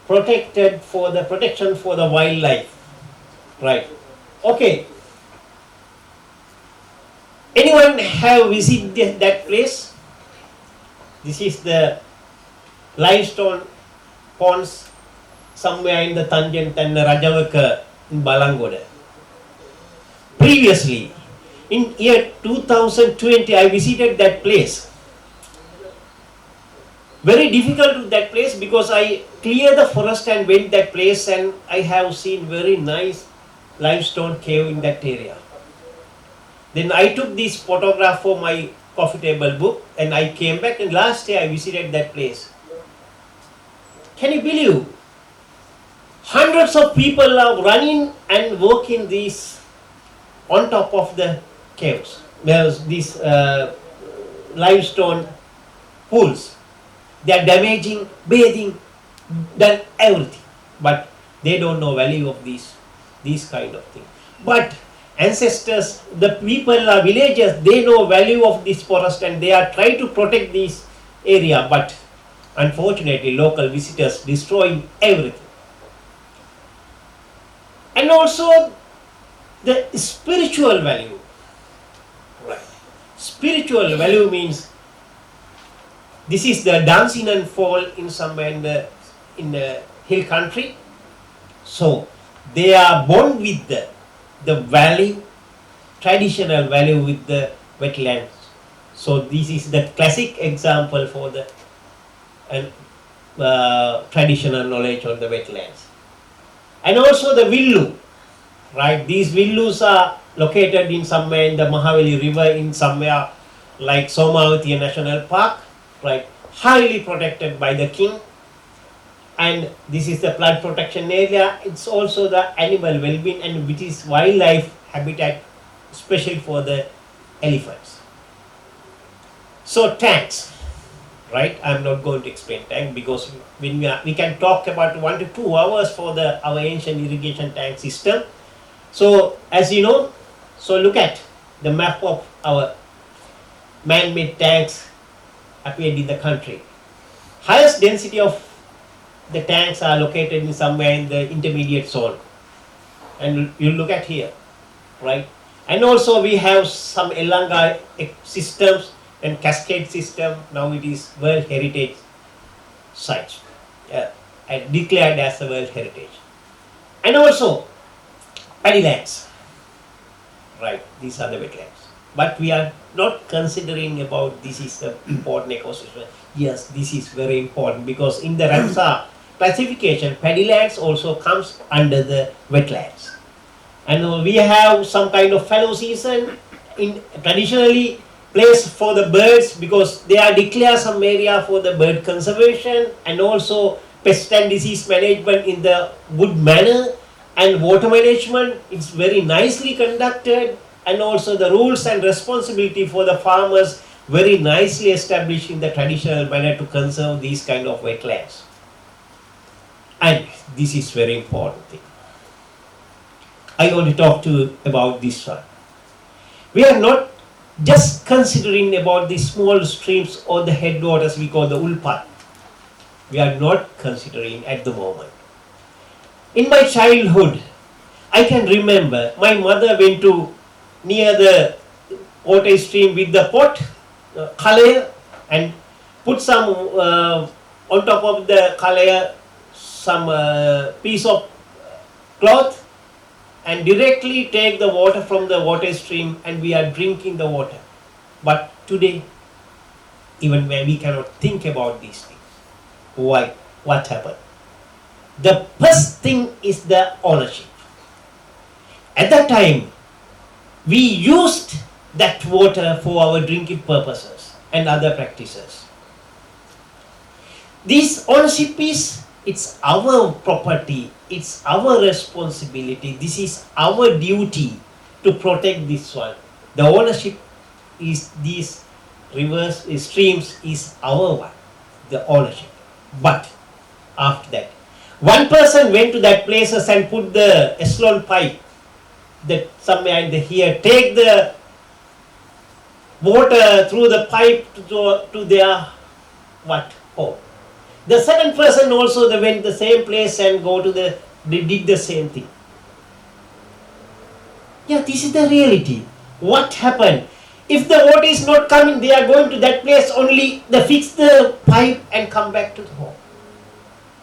protected for the protection for the wildlife. Right. Okay. Anyone have visited that place? This is the limestone ponds somewhere in the Tangent and Rajavaka in Balangoda. Previously, in year 2020, I visited that place. Very difficult with that place because I cleared the forest and went that place, and I have seen very nice limestone cave in that area. Then I took this photograph for my coffee table book and I came back, and last day I visited that place. Can you believe? Hundreds of people are running and walking these on top of the caves. There's these limestone pools. They are damaging, bathing, done everything. But they don't know value of these kind of things. But ancestors, the people, villagers, they know value of this forest and they are trying to protect this area. But unfortunately, local visitors destroying everything. And also the spiritual value. Right. Spiritual value means this is the dancing and fall in somewhere in the hill country. So they are born with the value, traditional value with the wetlands. So this is the classic example for the traditional knowledge on the wetlands. And also the villu, right? These villus are located in somewhere in the Mahaveli river, in somewhere like Somavati National Park, right? Highly protected by the king. And this is the flood protection area. It's also the animal well-being and which is wildlife habitat, especially for the elephants. So tanks, right? I'm not going to explain tank because when we can talk about 1 to 2 hours for our ancient irrigation tank system. So as you know, so look at the map of our man-made tanks appeared in the country. Highest density of the tanks are located in somewhere in the intermediate zone. And you look at here, right? And also we have some Lanka systems and cascade system. Now it is World Heritage Site, and declared as a World Heritage. And also paddylands, right? These are the wetlands. But we are not considering about this is the important ecosystem. Yes, this is very important because in the Ramsar classification, paddylands also comes under the wetlands. And we have some kind of fallow season in traditionally placed for the birds because they are declared some area for the bird conservation and also pest and disease management in the good manner, and water management. It's very nicely conducted, and also the rules and responsibility for the farmers very nicely established in the traditional manner to conserve these kind of wetlands. And this is very important thing. I want to talk to you about this one. We are not just considering about the small streams or the headwaters we call the Ulpat. We are not considering at the moment. In my childhood, I can remember my mother went to near the water stream with the pot, kalaya, and put some on top of the kalaya some piece of cloth and directly take the water from the water stream and we are drinking the water. But today, even when we cannot think about these things. Why? What happened? The first thing is the ownership. At that time, we used that water for our drinking purposes and other practices. This ownership is, it's our property, it's our responsibility, this is our duty to protect this one. The ownership is these rivers, streams is our one. the ownership. But after that, one person went to that places and put the Eslon pipe that somewhere in the here, take the water through the pipe to their what home. The second person also they went the same place and they did the same thing. Yeah, this is the reality. What happened? If the water is not coming, they are going to that place only, they fix the pipe and come back to the home.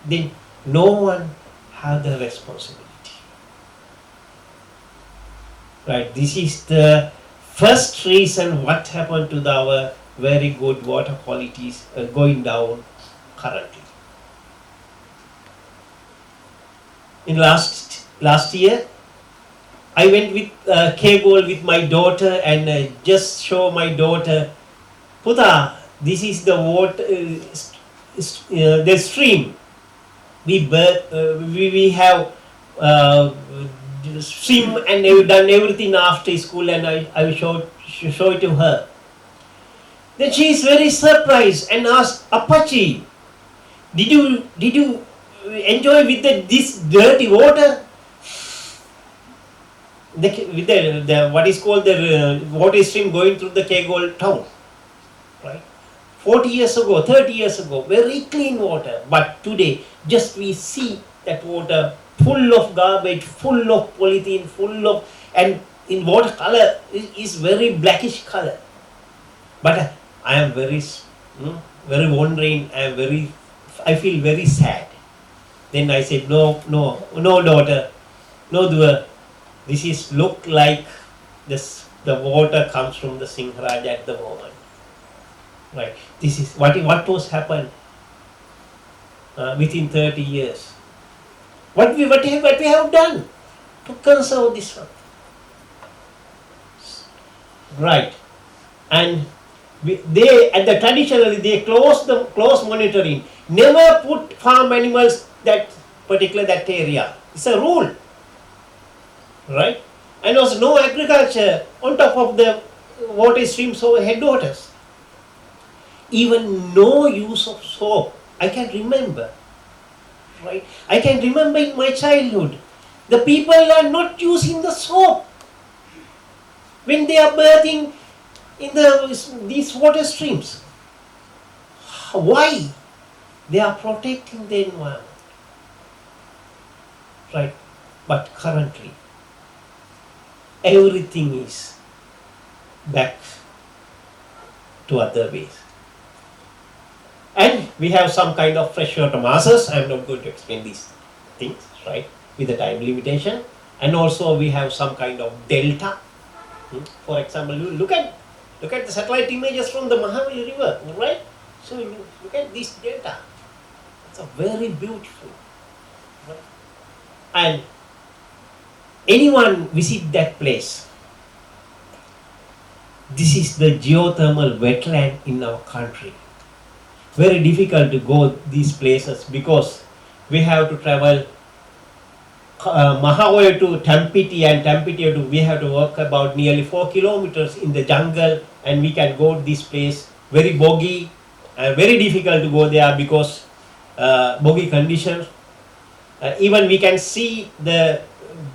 Then no one have the responsibility. Right, this is the first reason what happened to our very good water qualities going down currently. In last year, I went with Kegol with my daughter and just show my daughter, Puta, this is the water, the stream. We have swim and we've done everything after school, and I will show it to her. Then she is very surprised and asked, Apache, did you enjoy with this dirty water? With the what is called the water stream going through the Kegol town, right? 40 years ago, 30 years ago, very clean water. But today, just we see that water full of garbage, full of polythene, and in water color is very blackish color. But I am very wondering, I feel very sad. Then I said, no daughter, no Dua. This is look like this. The water comes from the Singharaj at the moment, right? This is what was happened within 30 years. What we have done to conserve this one, right? And traditionally they close monitoring. Never put farm animals that area. It's a rule. Right? And also no agriculture on top of the water streams or headwaters. Even no use of soap. I can remember. Right? I can remember in my childhood, the people are not using the soap when they are bathing in these water streams. Why? They are protecting the environment. Right? But currently, everything is back to other ways. And we have some kind of freshwater masses. I am not going to explain these things, right, with the time limitation. And also we have some kind of delta. For example, you look at the satellite images from the Mahavali river, right? So you look at this delta. It's a very beautiful. Right? And anyone visit that place, this is the geothermal wetland in our country. Very difficult to go these places because we have to travel Mahaway to Tampiti, and Tampiti we have to walk about nearly 4 kilometers in the jungle, and we can go to this place. Very boggy, very difficult to go there because boggy conditions. Even we can see the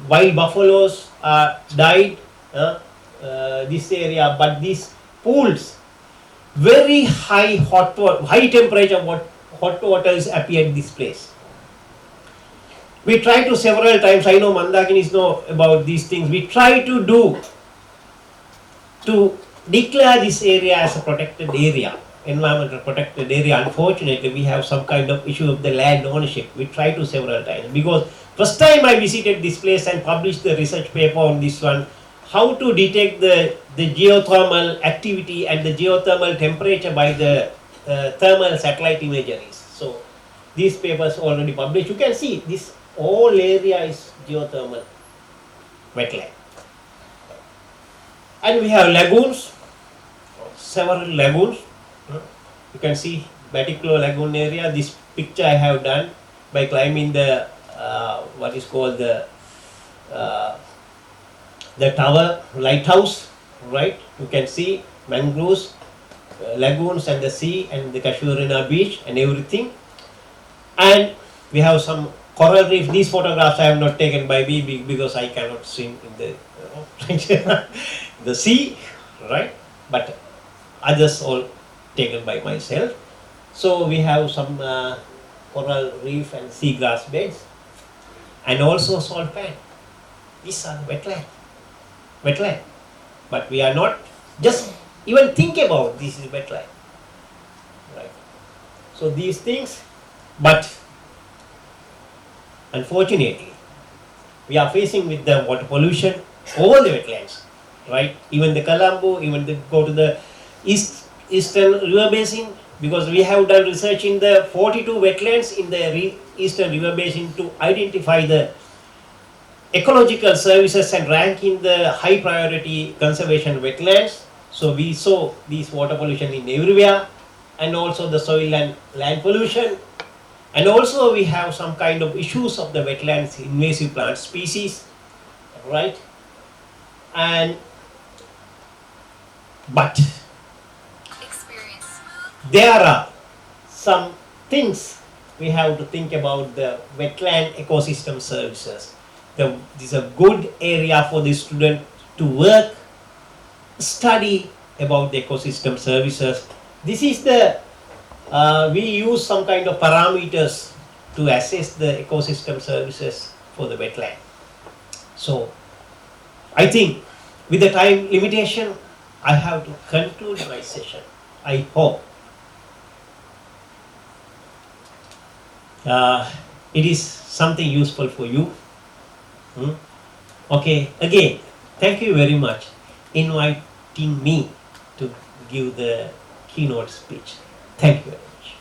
wild buffaloes died this area, but these pools, very high temperature hot waters appear in this place. We try to several times, I know Mandakinis know about these things, we try to declare this area as a protected area, environmental protected area. Unfortunately, we have some kind of issue of the land ownership. We try to several times because first time I visited this place and published the research paper on this one, how to detect the geothermal activity and the geothermal temperature by the thermal satellite imageries. So these papers already published. You can see this whole area is geothermal wetland. And we have lagoons, several lagoons. You can see Batiklo lagoon area. This picture I have done by climbing the what is called the tower lighthouse, right? You can see mangroves lagoons and the sea and the Kashmirina beach and everything. And we have some coral reef. These photographs I have not taken by me because I cannot swim in the the sea, right? But others all taken by myself. So we have some coral reef and seagrass beds, and also salt pan. These are wetland. But we are not just even think about this is wetland, right? So these things, but unfortunately, we are facing with the water pollution over the wetlands, right? Even the Colombo, go to the eastern river basin, because we have done research in the 42 wetlands in the eastern river basin to identify the ecological services and rank in the high priority conservation wetlands. So we saw this water pollution in everywhere, and also the soil and land pollution. And also we have some kind of issues of the wetlands, invasive plant species, right? But there are some things we have to think about the wetland ecosystem services. This is a good area for the student to work, study about the ecosystem services. This is the we use some kind of parameters to assess the ecosystem services for the wetland. So I think with the time limitation, I have to conclude my session. I hope it is something useful for you. Okay, again, thank you very much inviting me to give the keynote speech. Thank you very much.